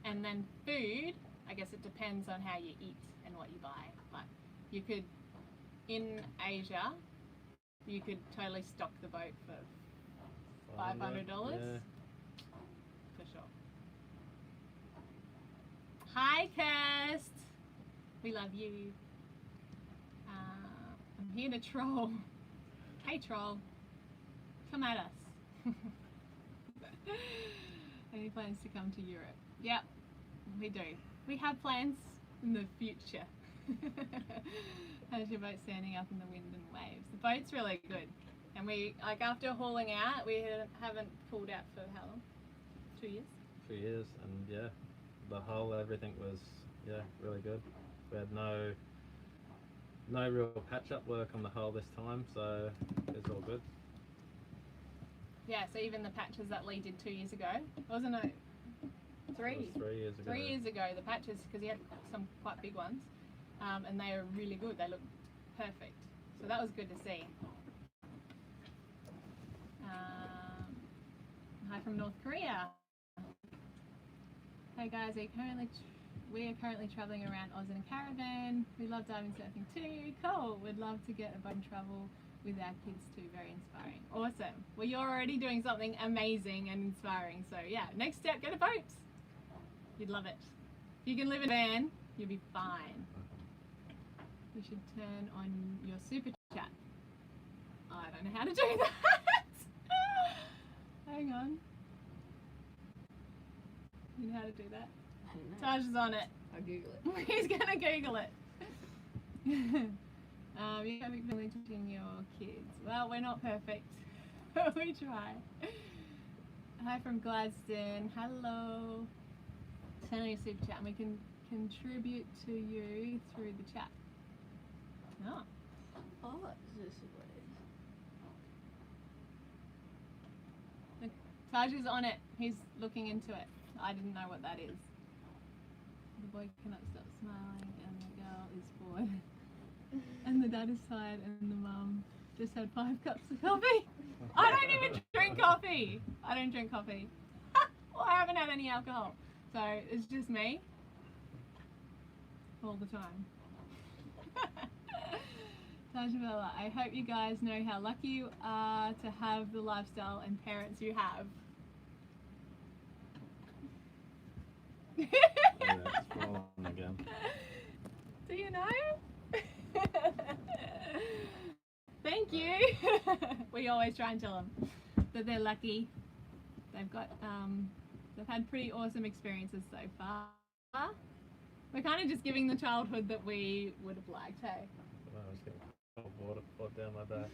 And then food, I guess it depends on how you eat and what you buy. But you could, in Asia, you could totally stock the boat for $500. Yeah. For sure. Hi, Kirst. We love you. I'm here to troll. Hey, troll. Come at us. Any plans to come to Europe? Yep, we do. We have plans in the future. How's your boat standing up in the wind and waves? The boat's really good. And we, like, after hauling out, we haven't pulled out for how long? 2 years? 2 years, and yeah, the hull, everything was, yeah, really good. We had no real patch-up work on the hull this time, so it's all good. Yeah, so even the patches that Lee did 2 years ago, wasn't it? Three? It was 3 years ago. 3 years ago, the patches, because he had some quite big ones, and they were really good. They looked perfect. So that was good to see. Hi from North Korea. Hey guys, we are currently traveling around Oz in a caravan. We love diving surfing too. Cool. We'd love to get a boat and travel with our kids too. Very inspiring. Awesome. Well, you're already doing something amazing and inspiring. So yeah, next step, get a boat. You'd love it. If you can live in a van, you'll be fine. You should turn on your super chat. I don't know how to do that. Hang on. You know how to do that? I don't know. Taj is on it. I'll Google it. He's gonna Google it. You haven't been teaching your kids. Well, we're not perfect. We try. Hi from Gladstone. Hello. Turn on your super chat and we can contribute to you through the chat. Oh. Oh, this is what it is. Taj is on it. He's looking into it. I didn't know what that is. The boy cannot stop smiling and the girl is bored. And the dad is tired and the mum just had 5 cups of coffee. I don't even drink coffee. I don't drink coffee. Well, I haven't had any alcohol. So it's just me. All the time. Tajabella, I hope you guys know how lucky you are to have the lifestyle and parents you have. Yeah, it's fallen again. Do you know? Thank you. We always try and tell them that they're lucky. They've got they've had pretty awesome experiences so far. We're kind of just giving the childhood that we would have liked, hey? I was getting cold water poured down my back.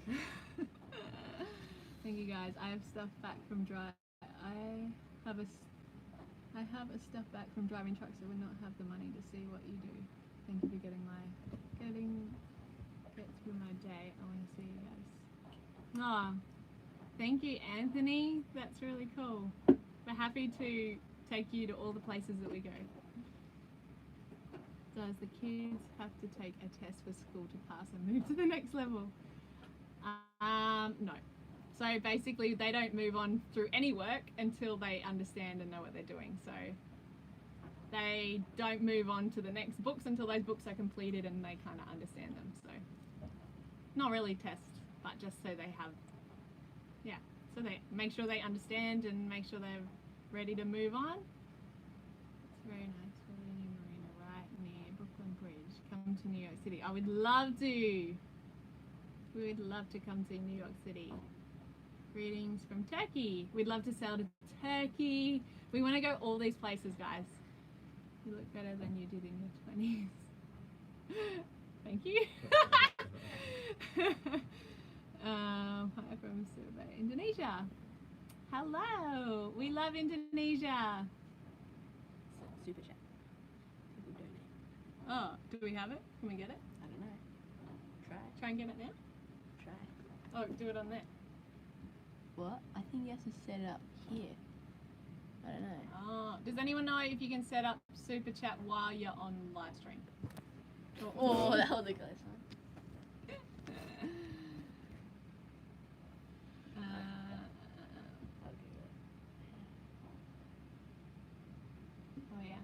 Thank you guys. I have stuff back from I have a stuff back from driving trucks, so would not have the money to see what you do. Thank you for get through my day. I want to see you guys. Oh, thank you, Anthony. That's really cool. We're happy to take you to all the places that we go. Does the kids have to take a test for school to pass and move to the next level? No. So basically they don't move on through any work until they understand and know what they're doing. So they don't move on to the next books until those books are completed and they kind of understand them. So not really tests, but just so they have, yeah, so they make sure they understand and make sure they're ready to move on. It's very nice. New marina right near Brooklyn Bridge. Come to New York City. I would love to. We would love to come to New York City. Greetings from Turkey. We'd love to sail to Turkey. We want to go all these places, guys. You look better than you did in your 20s. Thank you. Hi from Surabaya, Indonesia. Hello. We love Indonesia. Super chat. People donate. Oh, do we have it? Can we get it? I don't know. Try and get it now? Try. Oh, do it on there. What? I think you have to set it up here. I don't know. Oh, does anyone know if you can set up super chat while you're on live stream? Oh, that was a close one. Oh yeah.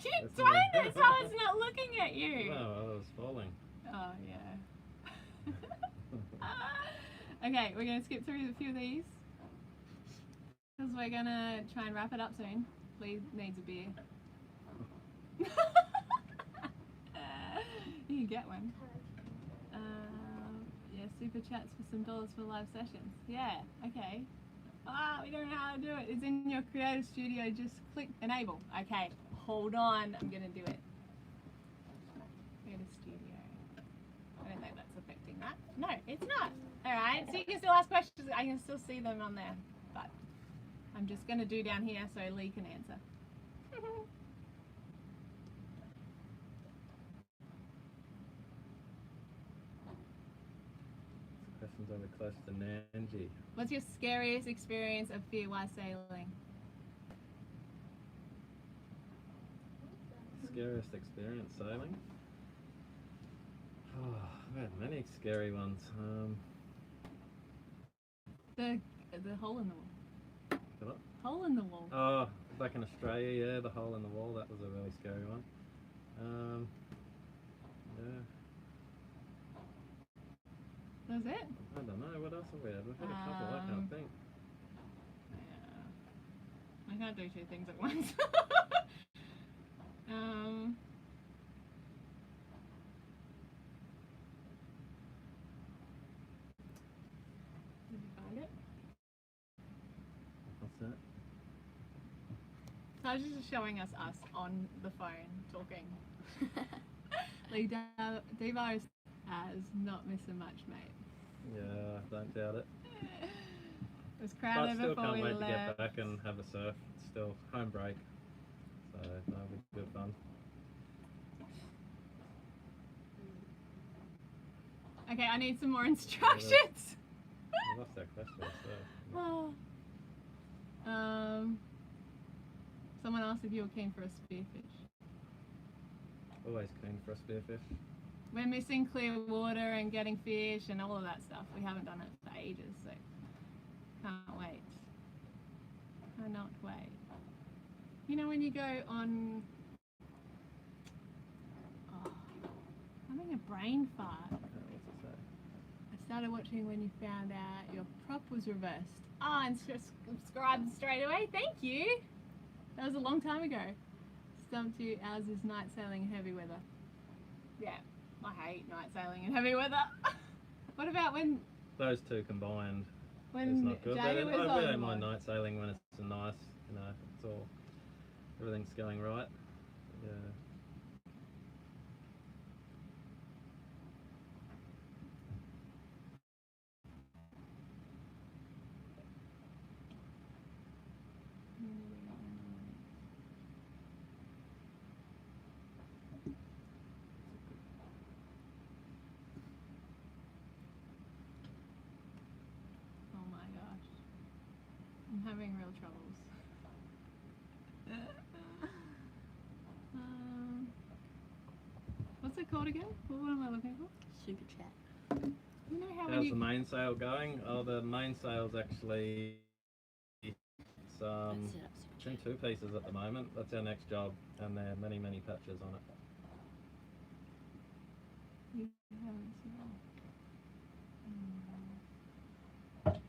You turned it so it's not looking at you. No, I was falling. Oh yeah. Okay, we're gonna skip through a few of these because we're gonna try and wrap it up soon. Lee needs a beer. You can get one. Yeah, super chats for some dollars for live sessions. Yeah, okay. We don't know how to do it. It's in your creative studio. Just click enable. Okay, hold on. I'm gonna do it. Creative studio. I don't think that's affecting that. No, it's not. All right, so you can still ask questions. I can still see them on there, but I'm just gonna do down here so Lee can answer. Questions over close to Nanji. What's your scariest experience of fear while sailing? Scariest experience sailing? Oh, I've had many scary ones. The hole in the wall. What? Hole in the wall. Oh, back in Australia, yeah, the hole in the wall, that was a really scary one. Yeah. That was it? I don't know, what else have we had? We've had a couple, I can't think. Yeah. I can't do two things at once. Did you find it? What's that? So I was just showing us on the phone talking. Like Devo has not missing much, mate. Yeah, don't doubt it. It was crowded But still before can't we wait to left. get back and have a surf. It's still home break, so that'll be good fun. Okay, I need some more instructions. I lost that question, so. Someone asked if you were keen for a spearfish. Always keen for a spearfish. We're missing clear water and getting fish and all of that stuff. We haven't done it for ages, so can't wait. Cannot wait. You know when you go on... Oh, having a brain fart. What's it say? A started watching when you found out your prop was reversed. Ah, and subscribed straight away. Thank you. That was a long time ago. Stumped you. Ours is night sailing in heavy weather. Yeah, I hate night sailing in heavy weather. What about when Those two combined is when not good. Jay But was I really don't on? mind night sailing when it's a nice, you know, it's all, everything's going right. Yeah. Oh my gosh. I'm having real troubles. What's it called again? What am I looking for? Super chat. You know how when How's you the mainsail going? Oh, the mainsail's actually it's it's in 2 pieces at the moment. That's our next job, and there are many patches on it. You haven't seen it.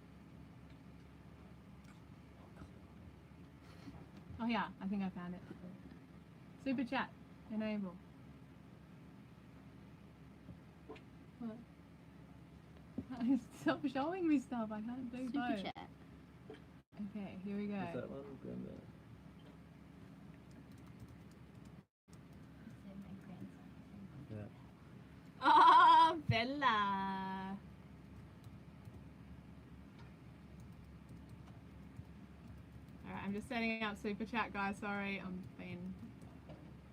Oh yeah, I think I found it. Super chat, enable. What? Stop showing me stuff. I can't do Super both. chat. Okay, here we go. Is that one? Brenda? So my grandson. Yeah. Oh, Bella. Alright, I'm just setting up super chat, guys. Sorry, I'm being.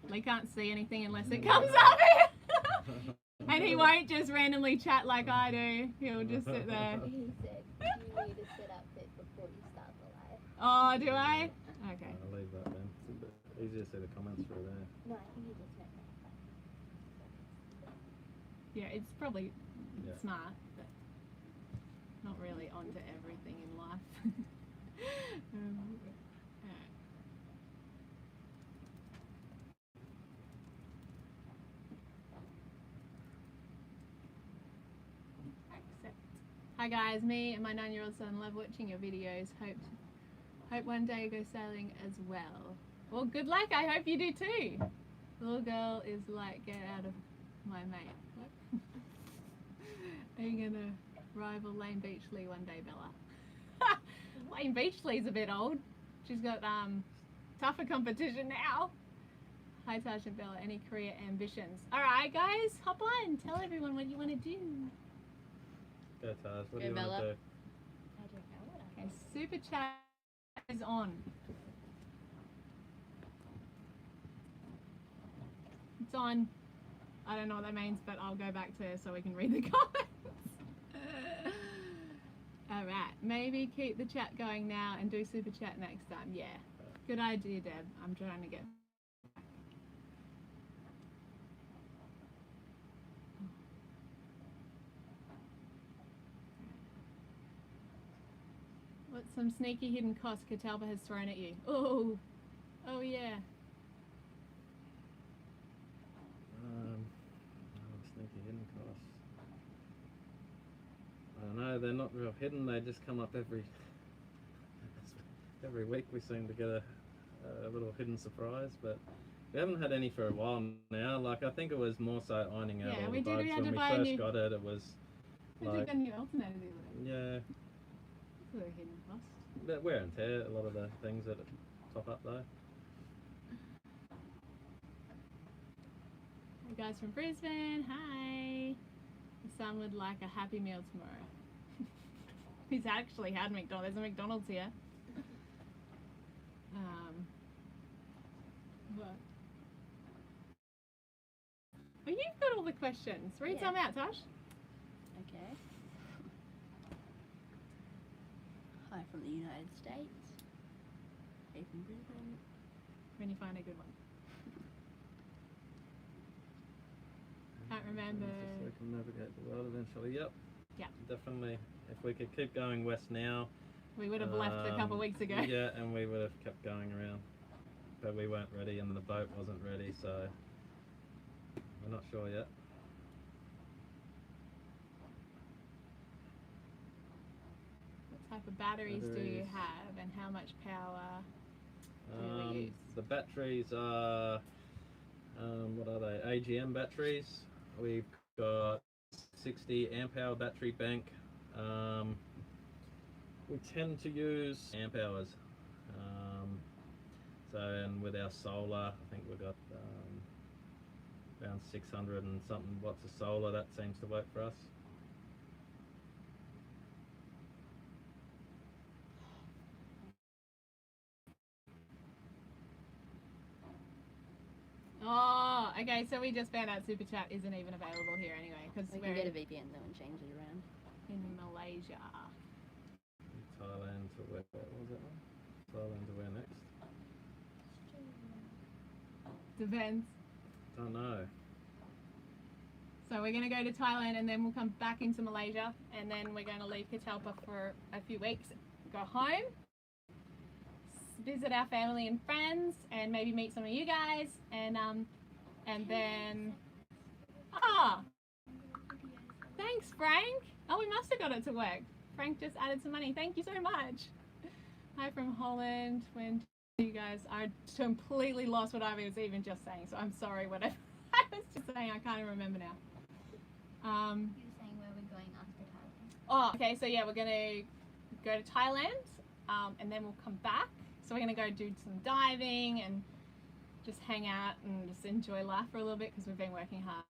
Lee can't see anything unless it comes up here. And he won't just randomly chat like I do. He'll just sit there. He said you need to set up it before you start the live. Oh, do I? Okay. I'll leave that then. It's a bit easier to see the comments through there. No, I think he just meant that. Yeah, it's probably Yeah. smart, but not really onto everything in life. Alright. Accept. Hi guys, me and my 9-year-old son love watching your videos. Hope one day go sailing as well. Well, good luck. I hope you do too. The little girl is like, get out of my mate. What? Are you gonna rival Lane Beachley one day, Bella? Lane Beachley's a bit old. She's got tougher competition now. Hi Tash and Bella, any career ambitions? Alright guys, hop on. Tell everyone what you want to do. Go Taz, what Go do you Bella. want to do? I don't know what I'm Okay, super chat is on. It's on. I don't know what that means, but I'll go back to so we can read the comments. Alright, maybe keep the chat going now and do super chat next time. Yeah, good idea, Deb. I'm trying to get. What's some sneaky hidden cost Catalpa has thrown at you? Oh yeah. Sneaky hidden costs. I don't know, they're not real hidden, they just come up every week. We seem to get a little hidden surprise, but we haven't had any for a while now. Like, I think it was more so ironing out Yeah, all we the did, bugs. we had When to we buy a first new- got it, it was I like, think a new alternator the other day. yeah, It's a little hidden cost. but wear and tear, a lot of the things that top up though. Hey guys from Brisbane, hi. The son would like a Happy Meal tomorrow. He's actually had McDonald's. There's a McDonald's here. What? Oh, you've got all the questions. Read Yeah. some out, Tosh. Okay. Hi from the United States. Hey from Brisbane. When you find a good one. Can't remember. Just so we can navigate the world eventually. Yep. Yeah. Definitely. If we could keep going west now. We would have left a couple weeks ago. Yeah, and we would have kept going around. But we weren't ready and the boat wasn't ready, so we're not sure yet. type of batteries do you have, and how much power do we use? The batteries are, what are they? AGM batteries. We've got 60 amp hour battery bank. We tend to use amp hours. So, and with our solar, I think we've got around 600 and something watts of solar. That seems to work for us. Oh, okay, so we just found out Super Chat isn't even available here anyway, because We we're can get a VPN though and change it around. in Malaysia. Thailand to where, what was that one? Thailand to where next? Depends. Don't know. So we're going to go to Thailand, and then we'll come back into Malaysia, and then we're going to leave Catalpa for a few weeks, go home, visit our family and friends, and maybe meet some of you guys, and then thanks Frank. Oh, we must have got it to work. Frank just added some money. Thank you so much. Hi from Holland. When you guys, I completely lost what I was even just saying, so I'm sorry whatever I was just saying. I can't even remember now. You were saying where we're going after Thailand. Oh, okay, so yeah, we're gonna go to Thailand, and then we'll come back. So we're gonna go do some diving and just hang out and just enjoy life for a little bit, because we've been working hard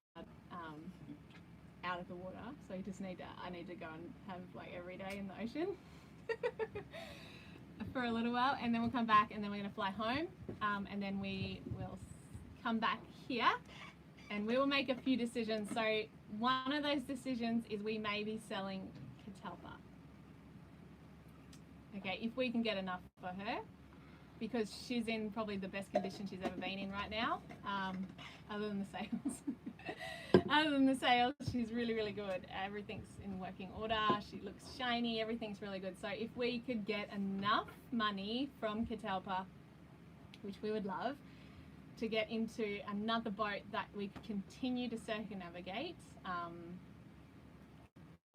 out of the water. So I need to go and have like every day in the ocean for a little while, and then we'll come back, and then we're gonna fly home, and then we will come back here, and we will make a few decisions. So one of those decisions is we may be selling Catalpa. Okay, if we can get enough for her, because she's in probably the best condition she's ever been in right now, other than the sails. Other than the sails, she's really, really good. Everything's in working order. She looks shiny. Everything's really good. So if we could get enough money from Catalpa, which we would love, to get into another boat that we could continue to circumnavigate,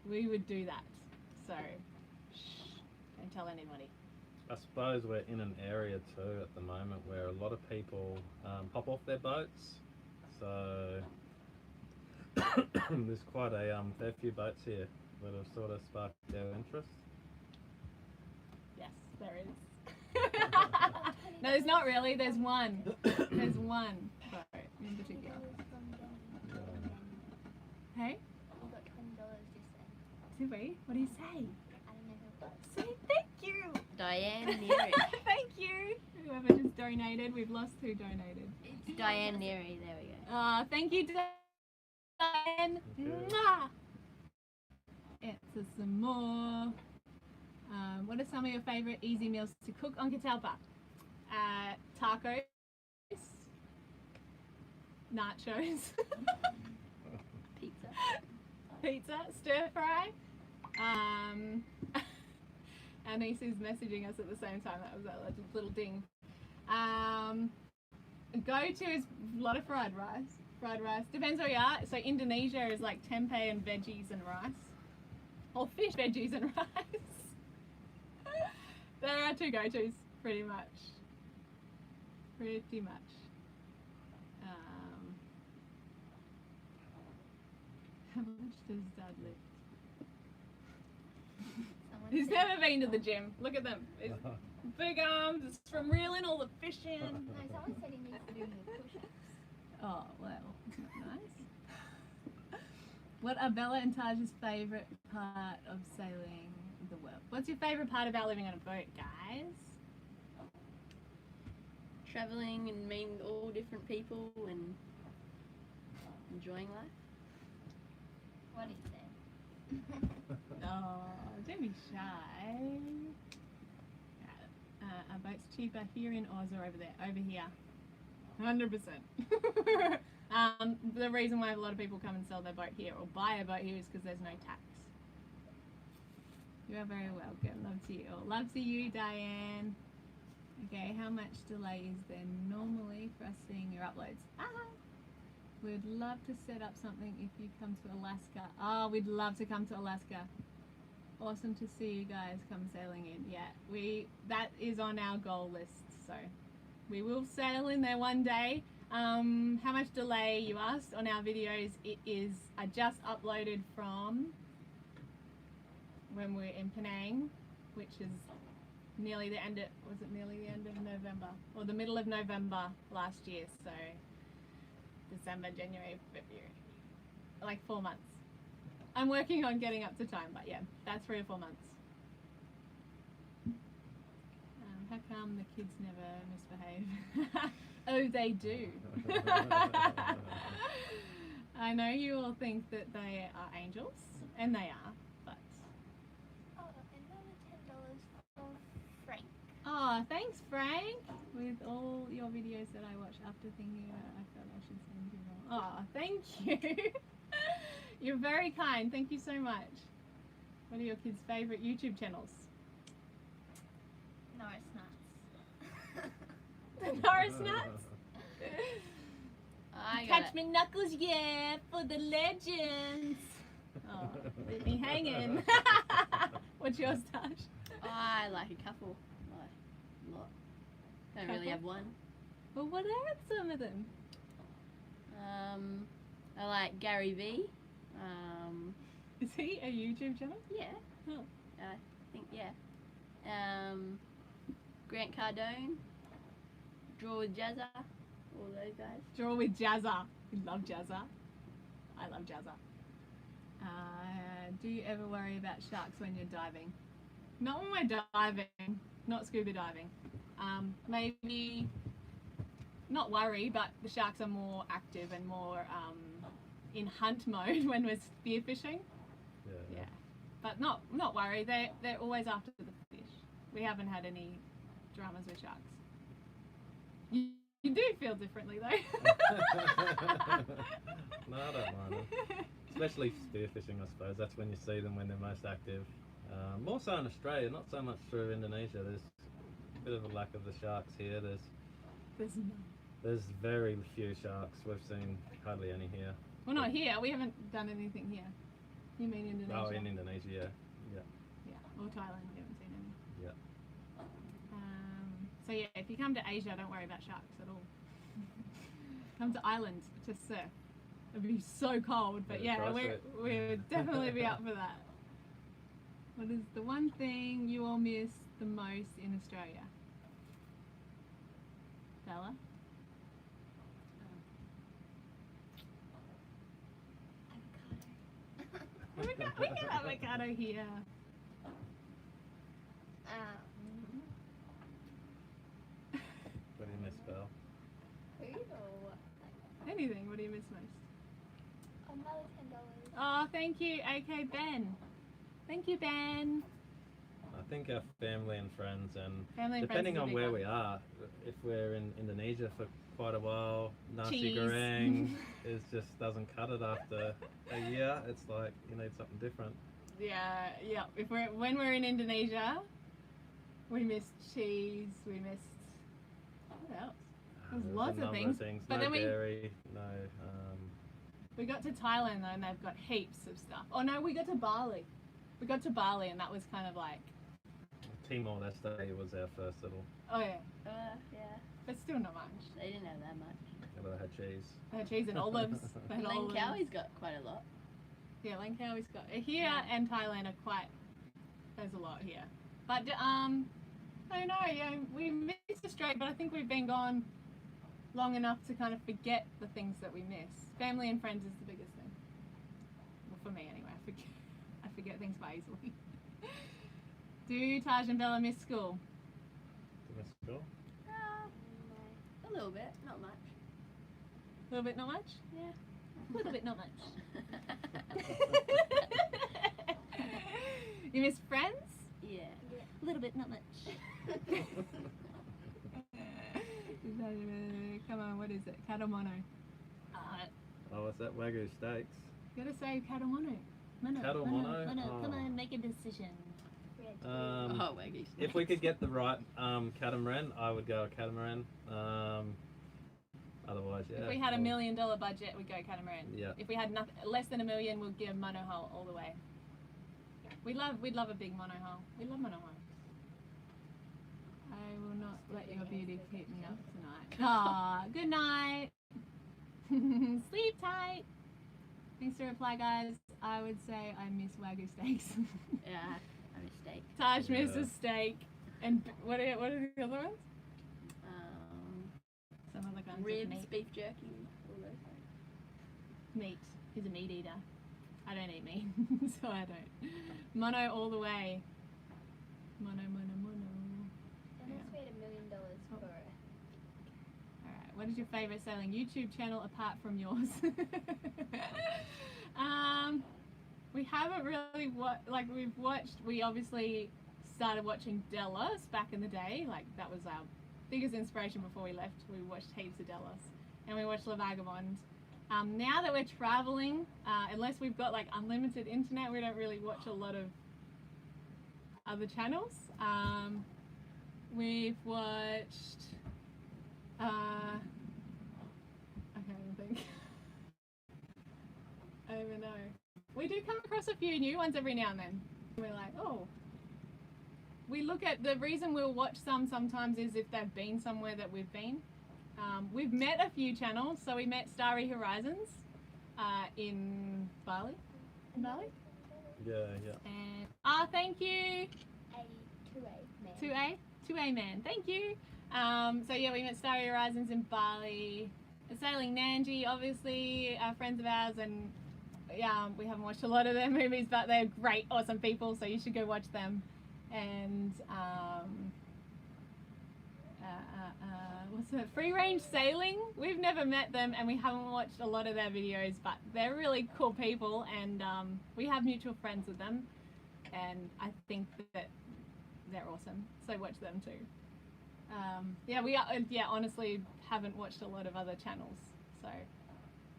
we would do that. So, shh, don't tell anybody. I suppose we're in an area too at the moment where a lot of people pop off their boats. So there's quite a fair few boats here that have sort of sparked our interest. Yes, there is. No, there's not really. There's one. There's one boat in particular. Hey? We got $20 just then. Did we? What do you say? I don't know who it was. Say thank you. Diane Neary. Thank you. Whoever just donated. We've lost who donated. It's Diane Neary. There we go. Thank you, Diane. Mwah. Answer some more. What are some of your favourite easy meals to cook on Catalpa? Tacos, nachos, pizza, stir fry. Our niece is messaging us at the same time. That was that little ding. Go-to is a lot of fried rice. Fried rice. Depends where you are. So Indonesia is like tempeh and veggies and rice. Or fish, veggies and rice. There are two go-tos, pretty much. Pretty much. How much does Dad lift? He's never been to the gym. Look at them. It's big arms. It's from reeling all the fish in. No, someone said he needs to do more push-ups. Oh, well, isn't that nice? What are Bella and Taj's favourite part of sailing the world? What's your favourite part about living on a boat, guys? Traveling and meeting all different people and enjoying life. What is it? Oh, don't be shy. Our boat's cheaper here in Oz or over there? Over here. 100%. The reason why a lot of people come and sell their boat here or buy a boat here is because there's no tax. You are very welcome. Love to you all. Love to you, Diane. Okay, how much delay is there normally for us seeing your uploads? We'd love to set up something if you come to Alaska. Oh, we'd love to come to Alaska. awesome to see you guys come sailing in. Yeah, that is on our goal list, so we will sail in there one day. How much delay, you asked, on our videos? It is, I just uploaded from when we're in Penang, which is nearly the end of, was it nearly the end of November? Or the middle of November last year, so December, January, February. Like 4 months. I'm working on getting up to time, but yeah, that's 3 or 4 months. How come the kids never misbehave? Oh, they do. I know you all think that they are angels, and they are, but... Oh, another $10 from Frank. Oh, thanks, Frank! With all your videos that I watch after thinking about it, I felt I should send you more. Oh, thank you! You're very kind. Thank you so much. What are your kids' favourite YouTube channels? Norris Nuts. The Norris Nuts? Catch me knuckles, yeah, for the legends. Oh, leave me hanging. What's yours, Tash? I like a couple. Like, a lot. Don't really Couple? have one. Well, what are some of them? I like Gary V. Is he a YouTube channel? Yeah. Oh. I think, yeah. Grant Cardone. Draw with Jazza. All those guys. Draw with Jazza. We love Jazza. I love Jazza. Do you ever worry about sharks when you're diving? Not when we're diving, not scuba diving. Maybe not worry, but the sharks are more active and more in hunt mode when we're spearfishing. Yeah, but not worry. They're always after the fish. We haven't had any dramas with sharks. You do feel differently though. No, I don't mind them. Especially spearfishing, I suppose. That's when you see them when they're most active. More so in Australia, not so much through Indonesia. There's a bit of a lack of the sharks here. There's very few sharks. We've seen hardly any here. Well, not here. We haven't done anything here. You mean Indonesia? Oh, in Indonesia, yeah. Yeah, or Thailand. We haven't seen any. Yeah. So yeah, if you come to Asia, don't worry about sharks at all. Come to Ireland to surf. It'd be so cold, but yeah, we'd definitely be up for that. What is the one thing you all miss the most in Australia? Bella? Avocado. We get avocado here. What do you miss, Belle? Food or what? Anything, what do you miss most? Another $10. Oh, thank you, AK Ben. Thank you, Ben. I think our family and friends, and Family and depending friends is a on big where one. we are, if we're in Indonesia for quite a while, nasi Cheese. goreng just doesn't cut it after a year. It's like you need something different. Yeah. When we're in Indonesia, we missed cheese. We missed what else? There's There's lots a of number things. No But then dairy, no. we got to Thailand though, and they've got heaps of stuff. Oh no, we got to Bali. We got to Bali, and that was kind of like, Timor Leste was our first little. oh yeah, Yeah. but still not much. They didn't have that much. But I had cheese. They had cheese and olives. They had olives. Langkawi's got quite a lot. Yeah, Langkawi's got here Yeah. and Thailand are quite. There's a lot here, but I don't know. Yeah, we missed Australia, but I think we've been gone long enough to kind of forget the things that we miss. Family and friends is the biggest thing. Well, for me anyway. I forget things quite easily. Do Taj and Bella miss school? Do you miss school? A little bit, not much. A little bit, not much. Yeah. A little bit, not much. You miss friends? Yeah. A little bit, not much. Come on, what is it? Katamono. Oh, what's that? Wagyu steaks. You gotta say Katamono. Katamono? Come Oh. on, make a decision. Oh, Wagyu. If we could get the right catamaran, I would go a catamaran. Otherwise, yeah. If we had $1 million budget, we'd go catamaran. Yeah. If we had less than $1 million, we'd give monohull all the way. We'd love a big mono hull. We love mono hulls. I will not let your beauty keep me up tonight. Aw, good night. Sleep tight. Thanks for reply, guys. I would say I miss Wagyu steaks. Yeah, a mistake. Taj misses steak. And what are the other ones? Some other kinds of Ribs, meat. beef jerky, all those. Meat. He's a meat eater. I don't eat meat, so I don't. Mono all the way. Mono. They must paid $1 million for it. Alright, what is your favourite sailing YouTube channel apart from yours? We haven't really we obviously started watching Delos back in the day. Like, that was our biggest inspiration before we left. We watched heaps of Delos. And we watched La Vagabond. Now that we're traveling, unless we've got like unlimited internet, we don't really watch a lot of other channels. We've watched, I can't even think. I don't even know. We do come across a few new ones every now and then. We're like, oh. We look at, the reason we'll watch some sometimes is if they've been somewhere that we've been. We've met a few channels. So we met Starry Horizons in Bali. In Bali? Yeah. And thank you. A 2A man. 2A man. Thank you. So yeah, we met Starry Horizons in Bali. Sailing Nanji, obviously, friends of ours, and we haven't watched a lot of their movies, but they're great, awesome people. So you should go watch them. And what's it? Free Range Sailing. We've never met them and we haven't watched a lot of their videos, but they're really cool people, and we have mutual friends with them, and I think that they're awesome. So watch them too. We honestly haven't watched a lot of other channels. So,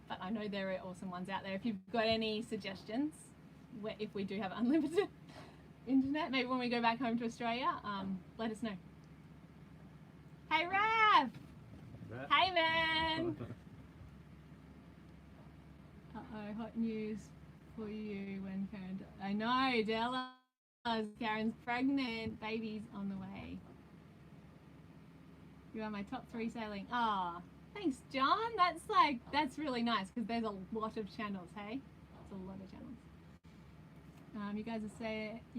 but I know there are awesome ones out there. If you've got any suggestions, if we do have unlimited internet, maybe when we go back home to Australia, let us know. Hey Raph! Hey man! Uh-oh, hot news for you when Karen... I know, Della. Karen's pregnant. Baby's on the way. You are my top 3 sailing. Ah, thanks John. That's really nice because there's a lot of channels, hey? It's a lot of channels. You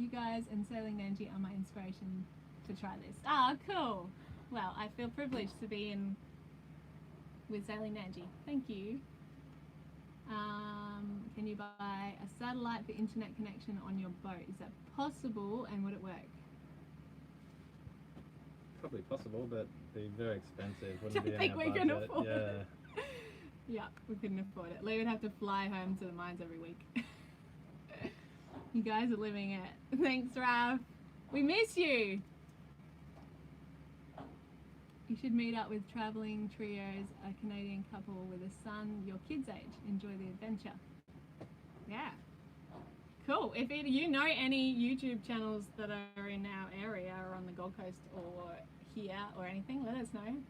guys and Sailing Nanji are my inspiration to try this. Ah, cool. Well, I feel privileged to be in with Sailing Nanji. Thank you. Can you buy a satellite for internet connection on your boat? Is that possible, and would it work? Probably possible, but be very expensive. Don't Wouldn't be in think our we budget. can afford Yeah. it. Yeah, we couldn't afford it. Lee would have to fly home to the mines every week. You guys are living it. Thanks, Raph. We miss you. You should meet up with Traveling Trios, a Canadian couple with a son your kid's age. Enjoy the adventure. Yeah. Cool. If you know any YouTube channels that are in our area or on the Gold Coast or here or anything, let us know.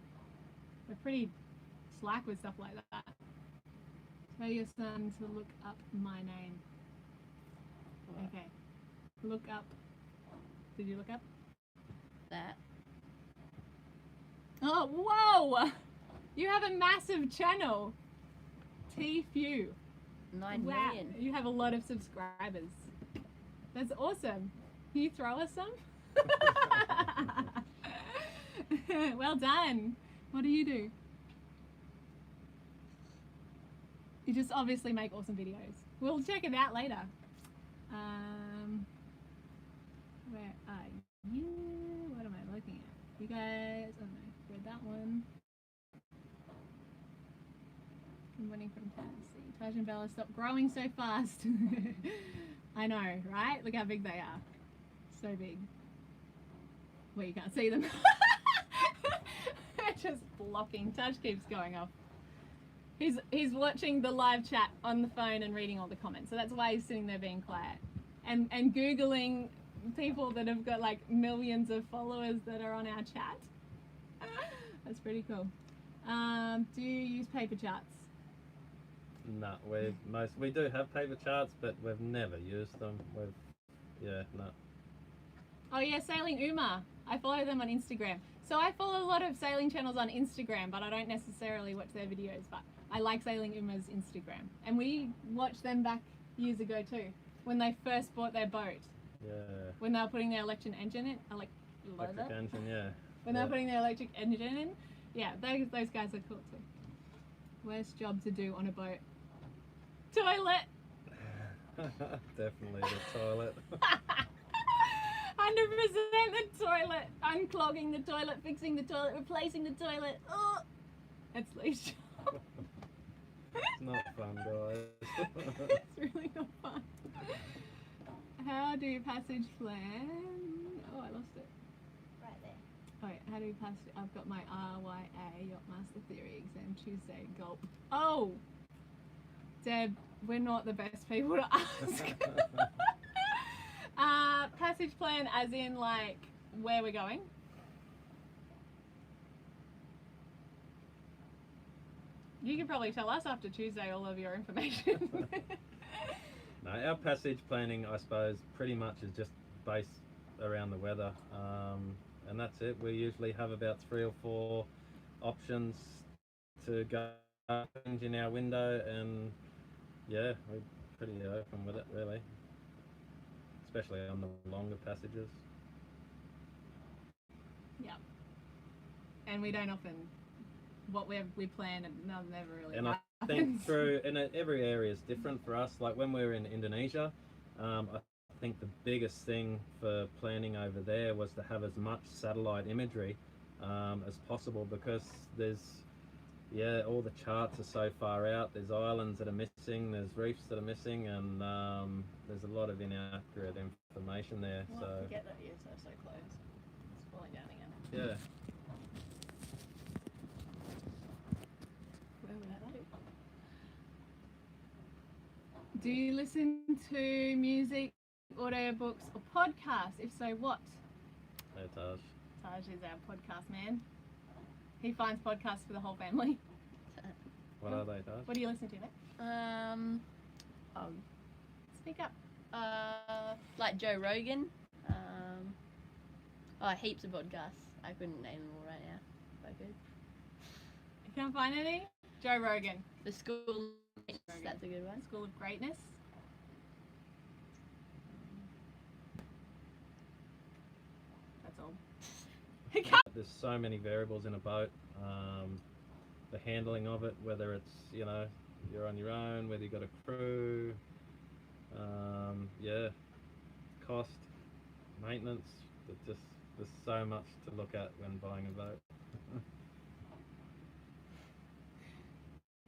We're pretty slack with stuff like that. Tell your son to look up my name. Okay. Look up. Did you look up? That. Oh, whoa! You have a massive channel. T-Few. 9 Wow. million. You have a lot of subscribers. That's awesome. Can you throw us some? Well done. What do? You just obviously make awesome videos. We'll check it out later. Where are you? What am I looking at? You guys, oh no, read that one. I'm winning from Tennessee. Taj and Bella, stop growing so fast. I know, right? Look how big they are. So big. Well, you can't see them. They're just blocking. Taj keeps going off. He's watching the live chat on the phone and reading all the comments. So that's why he's sitting there being quiet. And Googling people that have got like millions of followers that are on our chat. That's pretty cool. Do you use paper charts? No, we do have paper charts, but we've never used them. We've Yeah, no. Oh yeah, Sailing Uma. I follow them on Instagram. So I follow a lot of sailing channels on Instagram, but I don't necessarily watch their videos. But I like Sailing Uma's Instagram, and we watched them back years ago too, when they first bought their boat. Yeah. When they were putting their electric engine in, Electric engine, yeah. when they were putting their electric engine in, yeah, those guys are cool too. Worst job to do on a boat? Toilet. Definitely the toilet. 100% the toilet. Unclogging the toilet, fixing the toilet, replacing the toilet. Oh, that's Lee's job. It's not fun, guys. It's really not fun. How do you passage plan? Oh, I lost it. Right there. Oh, wait, how do you pass? I've got my RYA Yachtmaster Theory exam Tuesday. Gulp. Oh, Deb, we're not the best people to ask. Passage plan, as in like where we're going. You can probably tell us after Tuesday all of your information. No, our passage planning, I suppose, pretty much is just based around the weather, and that's it. We usually have about 3 or 4 options to go in our window, and yeah, we're pretty open with it, really, especially on the longer passages. Yeah. And we don't often, what we plan and never really And happens. I think every area is different for us. Like when we were in Indonesia, I think the biggest thing for planning over there was to have as much satellite imagery as possible, because there's, yeah, all the charts are so far out. There's islands that are missing, there's reefs that are missing, and there's a lot of inaccurate information there. Well, So forget that you're so close. It's falling down again. yeah. Where were we? Do you listen to music, audiobooks, or podcasts? If so, what? Hey, Taj. Taj is our podcast man. He finds podcasts for the whole family. What are they, Taj? What do you listen to, mate? Speak up. Like Joe Rogan. Heaps of podcasts. I couldn't name them all right now, if I could. You can't find any? Joe Rogan. The School, that's a good one. School of Greatness. That's all. There's so many variables in a boat. The handling of it, whether it's, you know, you're on your own, whether you've got a crew, yeah, cost, maintenance, there's so much to look at when buying a boat.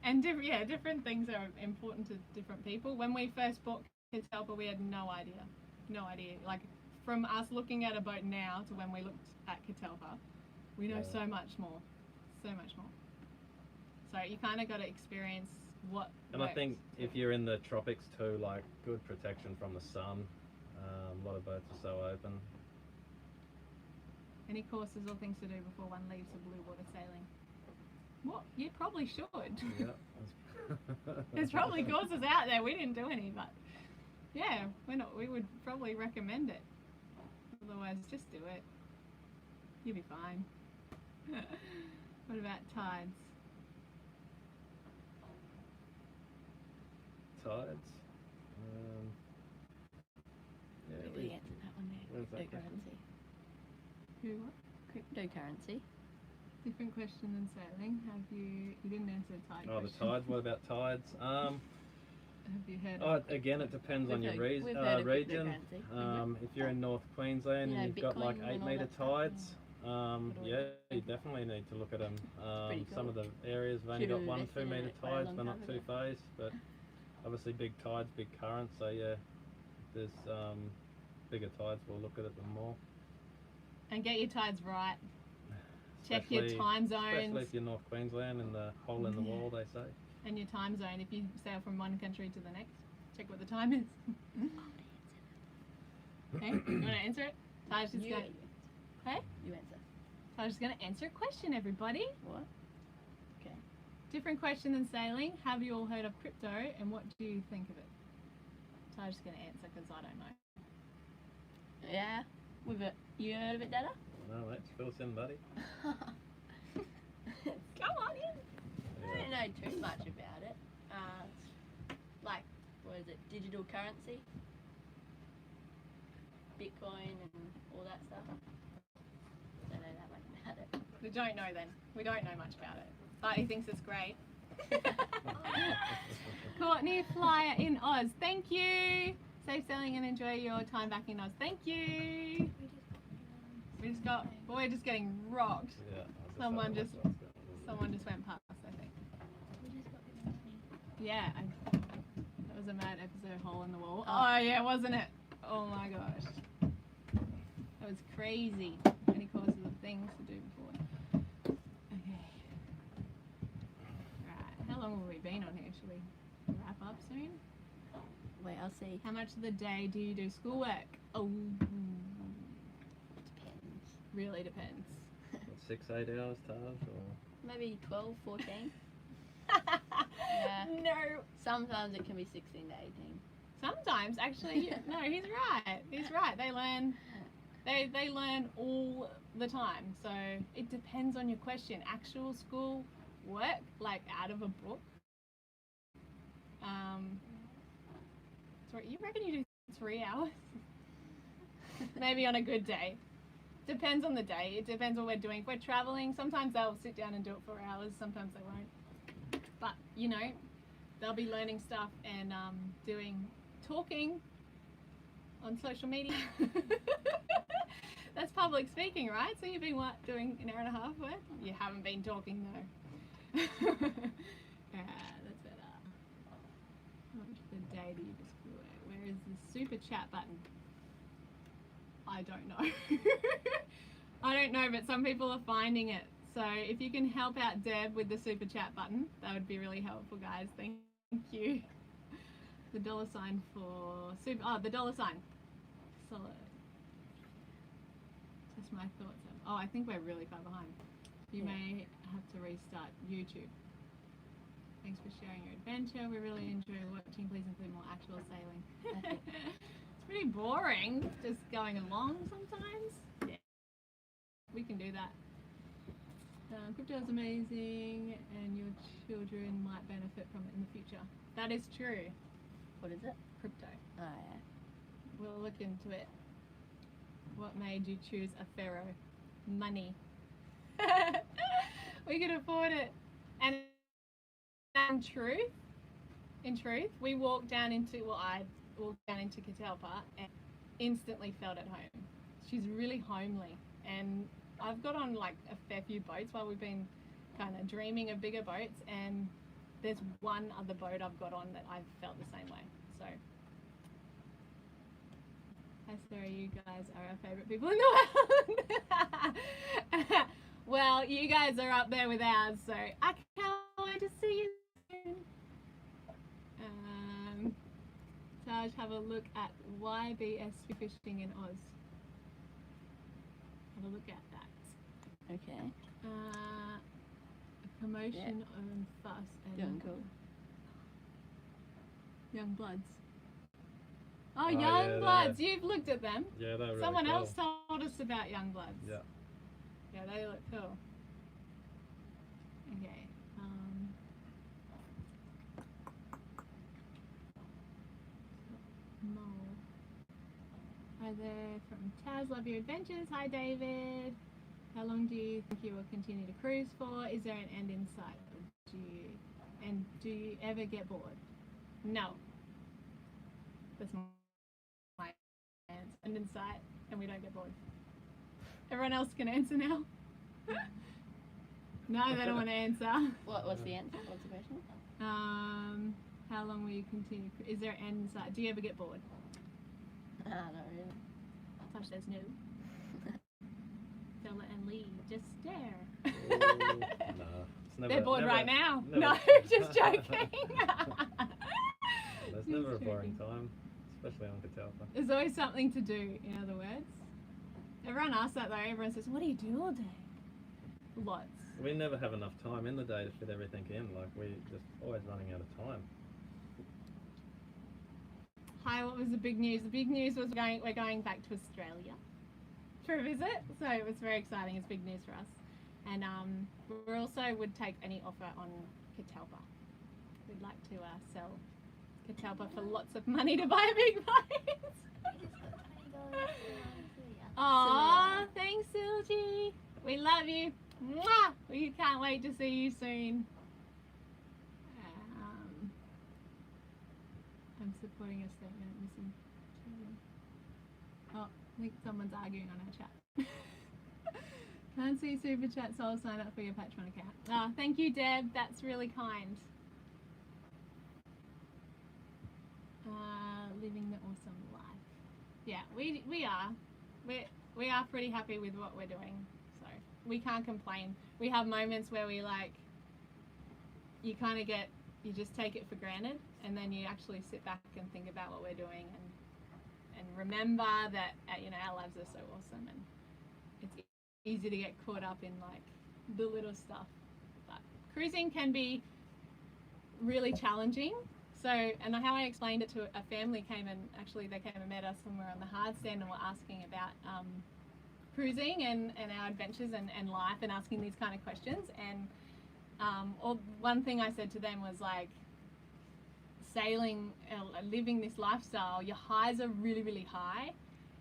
And different things are important to different people. When we first bought Catalpa, we had no idea. Like, from us looking at a boat now to when we looked at Catalpa, we know so much more. So you kind of got to experience what And works. I think if you're in the tropics too, like, good protection from the sun. A lot of boats are so open. Any courses or things to do before one leaves for blue water sailing? What? You probably should. Yeah. There's probably courses out there. We didn't do any, but yeah, we would probably recommend it. Otherwise, just do it. You'll be fine. What about tides? Tides. Yeah, We answered that one there. Where's that Cryptocurrency. Who what? Cryptocurrency. Different question than sailing. You didn't answer the tide Oh, the question. tides. What about tides? Have you heard Oh, of it? again, it depends on your We've heard of region. cryptocurrency. If you're in North Queensland You know, and you've got like Bitcoin and all 8-meter that stuff, tides, yeah. yeah, you definitely need to look at them. pretty Some of cool. the areas have only got Should've 1-2 invested in meter it quite a tides, long but not time 2 phase. But obviously, big tides, big currents. So yeah, there's bigger tides. We'll look at them more. And get your tides right. Check your Especially- time zones Especially if you're North Queensland and the hole in the wall, they say. and your time zone. If you sail from one country to the next, check what the time is. Okay, you want to answer it? Taj is You, going. Hey? you answer. Taj is going to answer a question, everybody. What? Okay. Different question than sailing. Have you all heard of crypto, and what do you think of it? Taj is going to answer because I don't know. Yeah. With it. You heard of it, Dada? No, mate, fill us in, buddy. Come on in. I don't know too much about it. Like, what is it? Digital currency, Bitcoin, and all that stuff. Don't know that much about it. We don't know then. We don't know much about it. But he thinks it's great. Courtney Flyer in Oz. Thank you. Safe sailing and enjoy your time back in Oz. Thank you. We're just getting rocked. Yeah, Someone just went past, I think. Yeah, that was a mad episode, hole in the wall. Oh yeah, wasn't it? Oh my gosh. That was crazy. Many causes of things to do before. Okay. Right, how long have we been on here? Should we wrap up soon? Wait, I'll see. How much of the day do you do schoolwork? Oh, Depends. really depends. 6-8 hours, Taj, or Maybe 12, 14. Yeah. No. Sometimes it can be 16 to 18. Sometimes, actually, no, he's right. He's right. They learn all the time. So it depends on your question. Actual school work, like out of a book. You reckon you do 3 hours? Maybe on a good day. Depends on the day. It depends what we're doing. If we're traveling, sometimes they'll sit down and do it for hours. Sometimes they won't. But, you know, they'll be learning stuff and talking on social media. That's public speaking, right? So you've been doing an hour and a half work? You haven't been talking though. Yeah, that's better. How much of the day do you just do it? Where is the super chat button? I don't know. I don't know, but some people are finding it. So if you can help out Deb with the super chat button, that would be really helpful, guys. Thank you. The $sign for super. Oh, the $sign. Solid. Just my thoughts. Oh, I think we're really far behind. You may have to restart YouTube. Thanks for sharing your adventure. We really enjoy watching. Please include more actual sailing. It's pretty boring, just going along sometimes. Yeah, we can do that. Crypto is amazing, and your children might benefit from it in the future. That is true. What is it? Crypto. Oh, yeah. We'll look into it. What made you choose a Ferro? Money. We could afford it. And in truth, we walked down into, I walked down into Catalpa and instantly felt at home. She's really homely, and I've got on like a fair few boats while we've been kind of dreaming of bigger boats, and there's one other boat I've got on that I've felt the same way. So I swear you guys are our favourite people in the world. Well, you guys are up there with ours, so I can't wait to see you soon. Taj, have a look at YBS fishing in Oz. Have a look at that. Okay. A commotion and fuss and Doing cool. Young Bloods. Oh, Young Bloods! You've looked at them. yeah, they're really Someone cool. else told us about Young Bloods. Yeah. Yeah, they look cool. Okay. Mole. Hi there from Taz. Love your adventures. Hi, David. How long do you think you will continue to cruise for? Is there an end in sight? Do you ever get bored? No. That's my answer. End in sight, and we don't get bored. Everyone else can answer now. No, they don't want to answer. What's the answer? What's the question? How long will you continue? Is there an end in sight? Do you ever get bored? Not really. Tosh says no. Stella and Lee just stare. Ooh, no. They're bored right now. never. No, just joking. There's never a boring time, especially on Catalpa. There's always something to do, in other words. Everyone asks that though. Everyone says, what do you do all day? Lots. We never have enough time in the day to fit everything in. Like, we just always running out of time. Hi, what was the big news? The big news was we're going back to Australia for a visit, so it was very exciting. It's big news for us. And we also would take any offer on Catalpa. We'd like to sell Catalpa for lots of money to buy a big place. Aww, thanks Silgy. We love you. Mwah! We can't wait to see you soon. I'm supporting a statement missing. Oh, I think someone's arguing on our chat. Can't see super chat, so I'll sign up for your Patreon account. Ah, thank you, Deb. That's really kind. Living the awesome life. Yeah, we are pretty happy with what we're doing, so we can't complain. We have moments where we you kind of you just take it for granted, and then you actually sit back and think about what we're doing and remember that our lives are so awesome, and it's easy to get caught up in the little stuff. But cruising can be really challenging. So, and how I explained it to a family they came and met us when we were on the hard stand and were asking about cruising and our adventures and life, and asking these kind of questions. And one thing I said to them was sailing, living this lifestyle, your highs are really, really high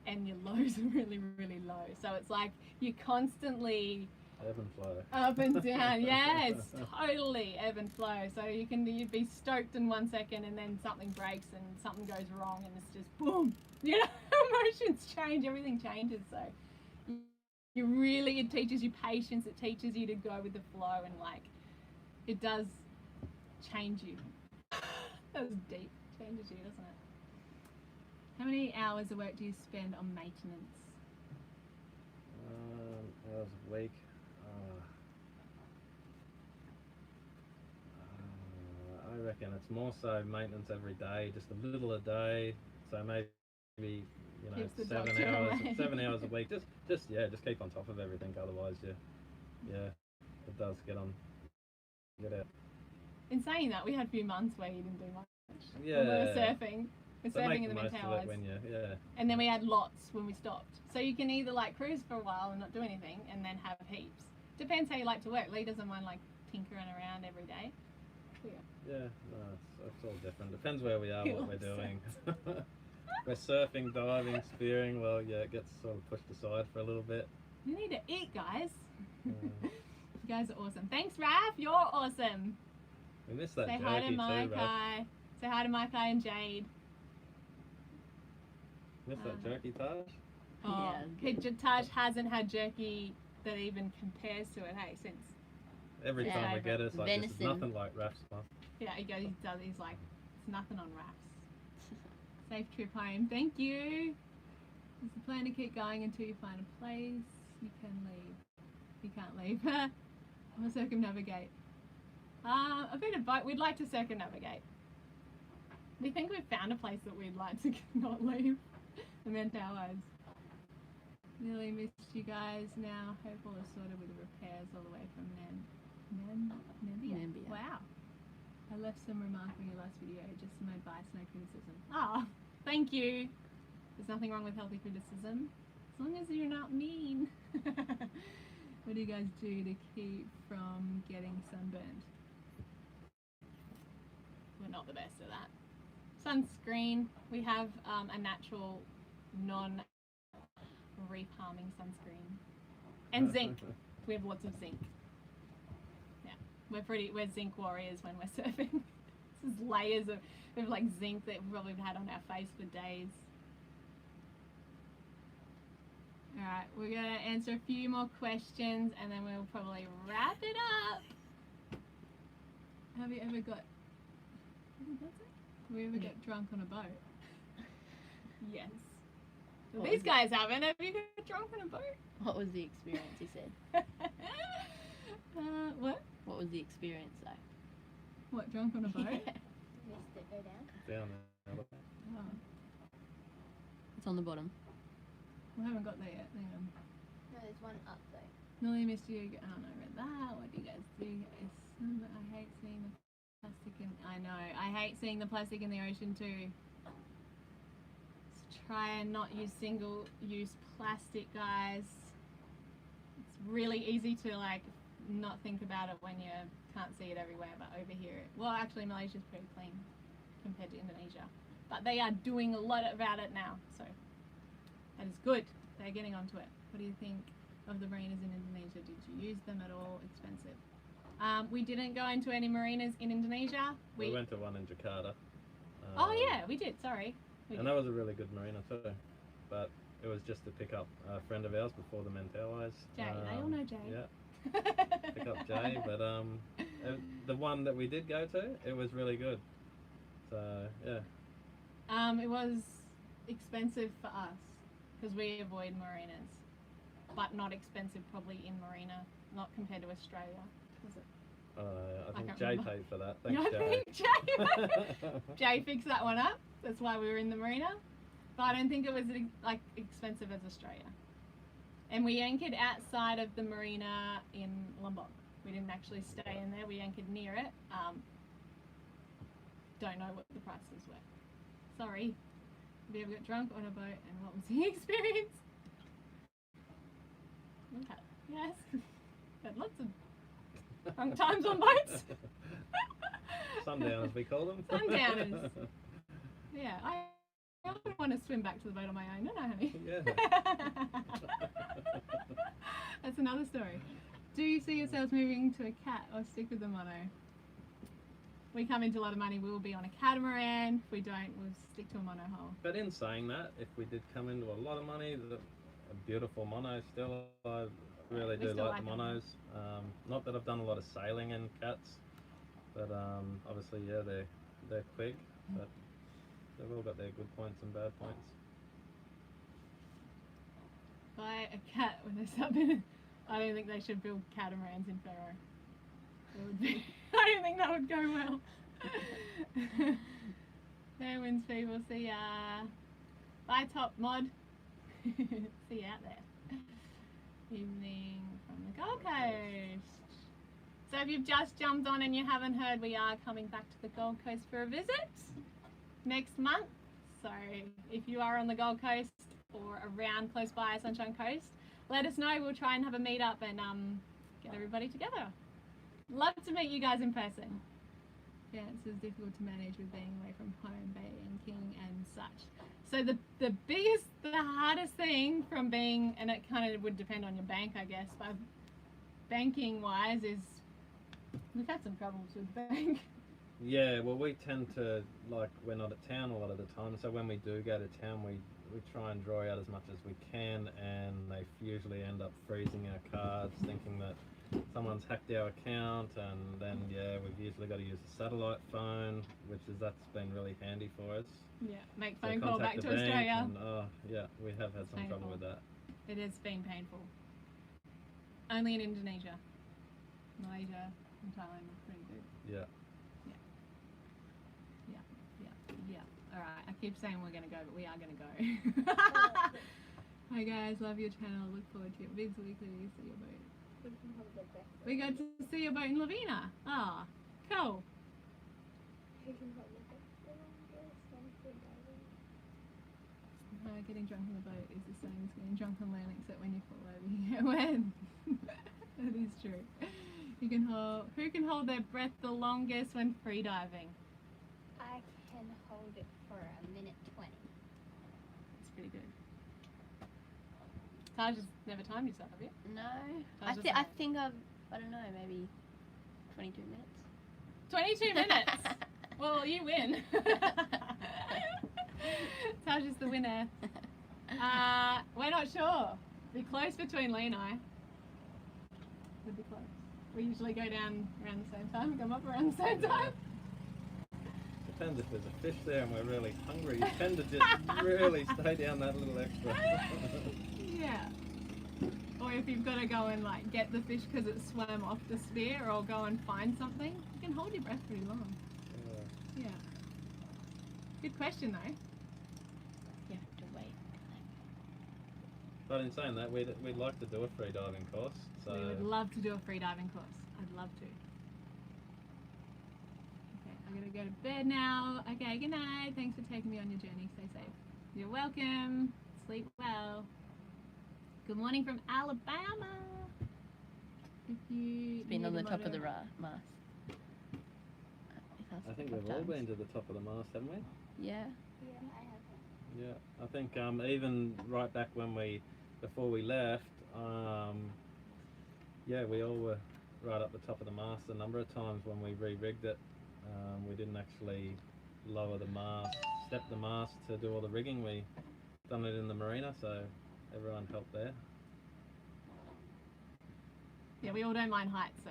and your lows are really, really low. So it's you're constantly ebb and flow. Up and down, yeah, it's totally ebb and flow. So you'd be stoked in 1 second, and then something breaks and something goes wrong, and it's just boom. Emotions change, everything changes. So it teaches you patience. It teaches you to go with the flow, and it does change you. That was deep. Changes you, doesn't it? How many hours of work do you spend on maintenance? Hours a week. I reckon it's more so maintenance every day, just a little a day. So maybe 7 hours, 7 hours a week. Just keep on top of everything. Otherwise, it does get out. In saying that, we had a few months where you didn't do much. Yeah. When we were surfing. We're surfing in the most mid-hours. And then we had lots when we stopped. So you can either cruise for a while and not do anything, and then have heaps. Depends how you like to work. Lee doesn't mind tinkering around every day. Yeah, no, it's all different. Depends where we are, what we're doing. We're surfing, diving, spearing. Well, it gets sort of pushed aside for a little bit. You need to eat, guys. You guys are awesome. Thanks, Raph. You're awesome. We missed that Say jerky hi to too, Maikai. Raph. Say hi to Maikai and Jade. Missed that jerky, Taj? Oh, yeah. Taj hasn't had jerky that even compares to it, hey, since. Every time we get it, it's venison. It's nothing like Raph's stuff. Yeah, he's it's nothing on Raph's. Safe trip home. Thank you. Is the plan to keep going until you find a place? You can leave. You can't leave. Or circumnavigate. A bit of both. We'd like to circumnavigate. We think we've found a place that we'd like to not leave. The Mentowers. Nearly missed you guys now. Hope all is sorted with the repairs all the way from Namibia. Wow. I left some remark on your last video, just some advice, no criticism. Ah, thank you. There's nothing wrong with healthy criticism, as long as you're not mean. What do you guys do to keep from getting sunburned? We're not the best at that. Sunscreen. We have a natural, non-reef harming sunscreen. And zinc. We have lots of zinc. We're zinc warriors when we're surfing. This is layers of zinc that we've probably had on our face for days. Alright, we're going to answer a few more questions and then we'll probably wrap it up. Have you ever got... Have we ever get drunk on a boat? Yes. Well, these guys haven't. Have you got drunk on a boat? What was the experience, he said? What? What was the experience like? What, drunk on a boat? Yeah. Missed it, go down. Down there. Oh. It's on the bottom. We haven't got there yet. Hang on. No, there's one up though. Nearly missed you. Oh no, read that. What do you guys do? I hate seeing the plastic in. I know. I hate seeing the plastic in the ocean too. Try and not use single-use plastic, guys. It's really easy to like not think about it when you can't see it everywhere, but over here, well, actually Malaysia's pretty clean compared to Indonesia, but they are doing a lot about it now, so that is good. They're getting onto it. What do you think of the marinas in Indonesia? Did you use them at all? Expensive? We didn't go into any marinas in Indonesia. We went to one in Jakarta. Oh yeah, we did. Sorry. And that was a really good marina too, but it was just to pick up a friend of ours before the Mentawais. Jay, they all know Jay. Yeah, pick up Jay, but the one that we did go to, it was really good. So yeah. It was expensive for us because we avoid marinas, but not expensive probably in marina, not compared to Australia. Was it? I think can't Jay remember. paid for that. Thanks, I Jay. think Jay fixed that one up. That's why we were in the marina. But I don't think it was like expensive as Australia. And we anchored outside of the marina in Lombok. We didn't actually stay in there. We anchored near it. Don't know what the prices were. Sorry. Have you ever got drunk on a boat and what was the experience? Okay. Yes. Had lots of drunk times on boats. Sundowners, we call them. Sundowners. Yeah, I don't want to swim back to the boat on my own. No, honey. Yeah. That's another story. Do you see yourselves moving to a cat or stick with the mono? We come into a lot of money, we will be on a catamaran. If we don't, we'll stick to a mono hull. But in saying that, if we did come into a lot of money, a beautiful mono still, I really We do still like the like 'em. monos. Not that I've done a lot of sailing in cats, but obviously, yeah, they're quick, but they've all got their good points and bad points. Buy a cat when they're subbing. I don't think they should build catamarans in Ferro. It would be, I don't think that would go well. There wins people. See ya. Bye, Top Mod. See you out there. Evening from the Gold Coast. So if you've just jumped on and you haven't heard, we are coming back to the Gold Coast for a visit next month. So if you are on the Gold Coast or around close by Sunshine Coast, let us know. We'll try and have a meet up and get everybody together. Love to meet you guys in person. Yeah, it's difficult to manage with being away from home, banking and such. So the hardest thing from being, and it kind of would depend on your bank, I guess, but banking wise is, we've had some troubles with the bank. Yeah, well, we tend to, like, we're not at town a lot of the time, so when we do go to town, we try and draw out as much as we can, and they usually end up freezing our cards, thinking that someone's hacked our account, and then, yeah, we've usually got to use a satellite phone, that's been really handy for us. Yeah, make So phone call back contact to the bank Australia. And, yeah, we have had some trouble Painful. with that. It has been painful. Only in Indonesia. Malaysia and Thailand are pretty good. Yeah. Yeah. Alright, I keep saying we're going to go, but we are going to go. Hi guys, love your channel. Look forward to it. Vids Weekly, see your boat. We got to see your boat in Lavina. Ah, cool. Getting drunk on the boat is the same as getting drunk on land, except when you fall over, you get wet. That is true. Who can hold their breath the longest when free diving? I can hold it for a minute 20. It's pretty good. Taj has never timed yourself, have you? No. How's I yourself? think I don't know, maybe 22 minutes. 22 minutes! Well, you win. Taj is the winner. We're not sure. Be close between Lee and I. Would be close. We usually go down around the same time, come up around the same time. Depends if there's a fish there and we're really hungry. You tend to just really stay down that little extra. Yeah. Or if you've got to go and like get the fish because it swam off the spear, or go and find something, you can hold your breath pretty long. Yeah. Yeah. Good question though. You have to wait. But in saying that, we'd like to do a free diving course. So We would love to do a free diving course. I'd love to. Okay, I'm gonna go to bed now. Okay, good night. Thanks for taking me on your journey. Stay safe. You're welcome. Sleep well. Good morning from Alabama. If you It's been on the top of the mast. I think we've all been to the top of the mast, haven't we? Yeah. Yeah, I have. Yeah, I think even right back before we left, yeah, we all were right up the top of the mast. A number of times when we re-rigged it, we didn't actually lower the mast, step the mast to do all the rigging. We done it in the marina, so everyone helped there. Yeah, we all don't mind heights, so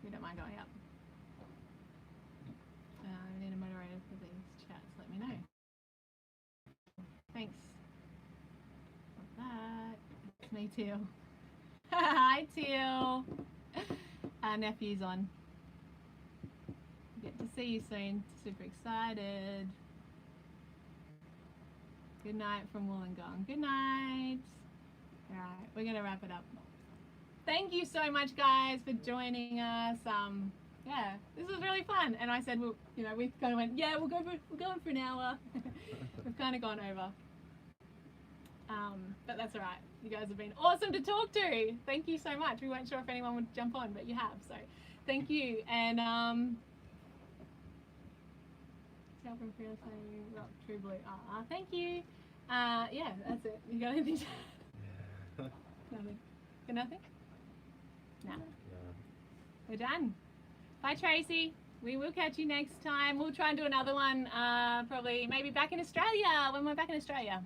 we don't mind going up. We need a moderator for these chats. Let me know. Thanks. Love that. It's me, Teal. Hi, Teal. Our nephew's on. Get to see you soon. Super excited. Good night from Wollongong. Good night. All right, we're gonna wrap it up. Thank you so much, guys, for joining us. Yeah, this was really fun. And I said, well, you know, we kind of went, yeah, we're going for an hour. We've kind of gone over. But that's all right. You guys have been awesome to talk to. Thank you so much. We weren't sure if anyone would jump on, but you have. So thank you. And Tell from Fearless saying rock true blue. Thank you. Yeah, that's it. You got anything to add? Nothing. Got nothing? No. We're done. Bye, Tracy. We will catch you next time. We'll try and do another one, probably maybe back in Australia, when we're back in Australia,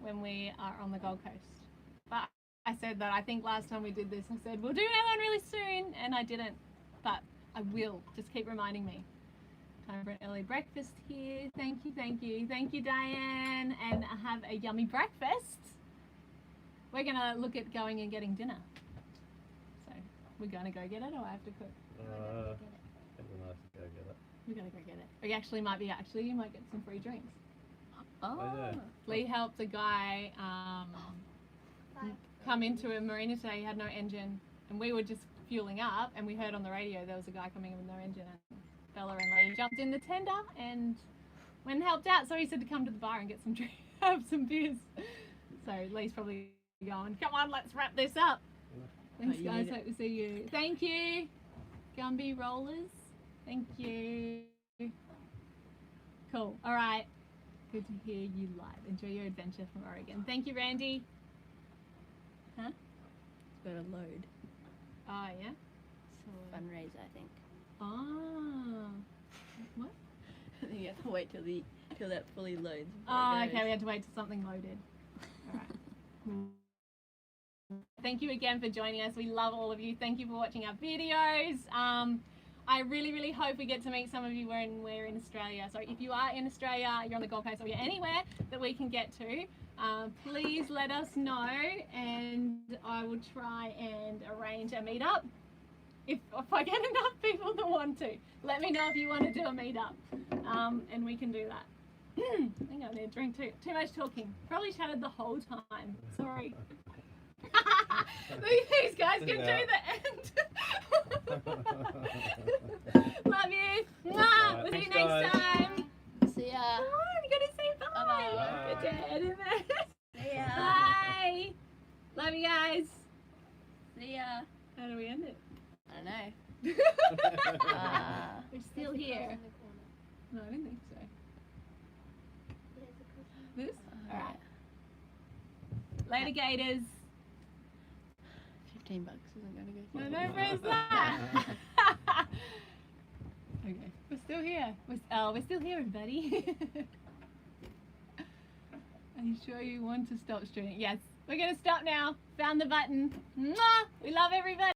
when we are on the Gold Coast. But I said that I think last time we did this, I said, we'll do another one really soon, and I didn't. But I will. Just keep reminding me. Time for an early breakfast here. Thank you, thank you. Thank you, Diane. And have a yummy breakfast. We're going to look at going and getting dinner. So, we're going to go get it, or I have to cook? I think we might have to go get it. We're going to go get it. We actually might you might get some free drinks. Oh. Yeah. Lee helped a guy come into a marina today. He had no engine, and we were just fueling up, and we heard on the radio there was a guy coming in with no engine, and Bella and Lee jumped in the tender and went and helped out. So he said to come to the bar and get some drinks, have some beers. So Lee's probably going, come on, let's wrap this up. Thanks, guys. Hope to see you. Thank you, Gumby Rollers. Thank you. Cool. All right. Good to hear you live. Enjoy your adventure from Oregon. Thank you, Randy. Huh? It's got a load. Oh, yeah? So, Fundraiser, I think. oh. What? I think you have to wait till that fully loads. Oh, okay. We had to wait till something loaded. All right. Thank you again for joining us. We love all of you. Thank you for watching our videos. I really, really hope we get to meet some of you when we're in Australia. So if you are in Australia, you're on the Gold Coast, or you're anywhere that we can get to, please let us know, and I will try and arrange a meetup. If I get enough people that want to. Let me know if you want to do a meetup, and we can do that. I think I need a drink too. Too much talking. Probably chatted the whole time. Sorry. These guys can do the end. Love you. Mwah. We'll see you next time. See ya. Come on, you gotta say bye. Bye-bye. Good dad, isn't it? See ya. Bye. Love you guys. See ya. How do we end it? I don't know. We're still here. No, I didn't think so. This? Alright. Later, Gators. $15 isn't going to go No, through. don't press that. Okay, we're still here. We're still here, everybody. Are you sure you want to stop streaming? Yes, we're going to stop now. Found the button. Mwah! We love everybody.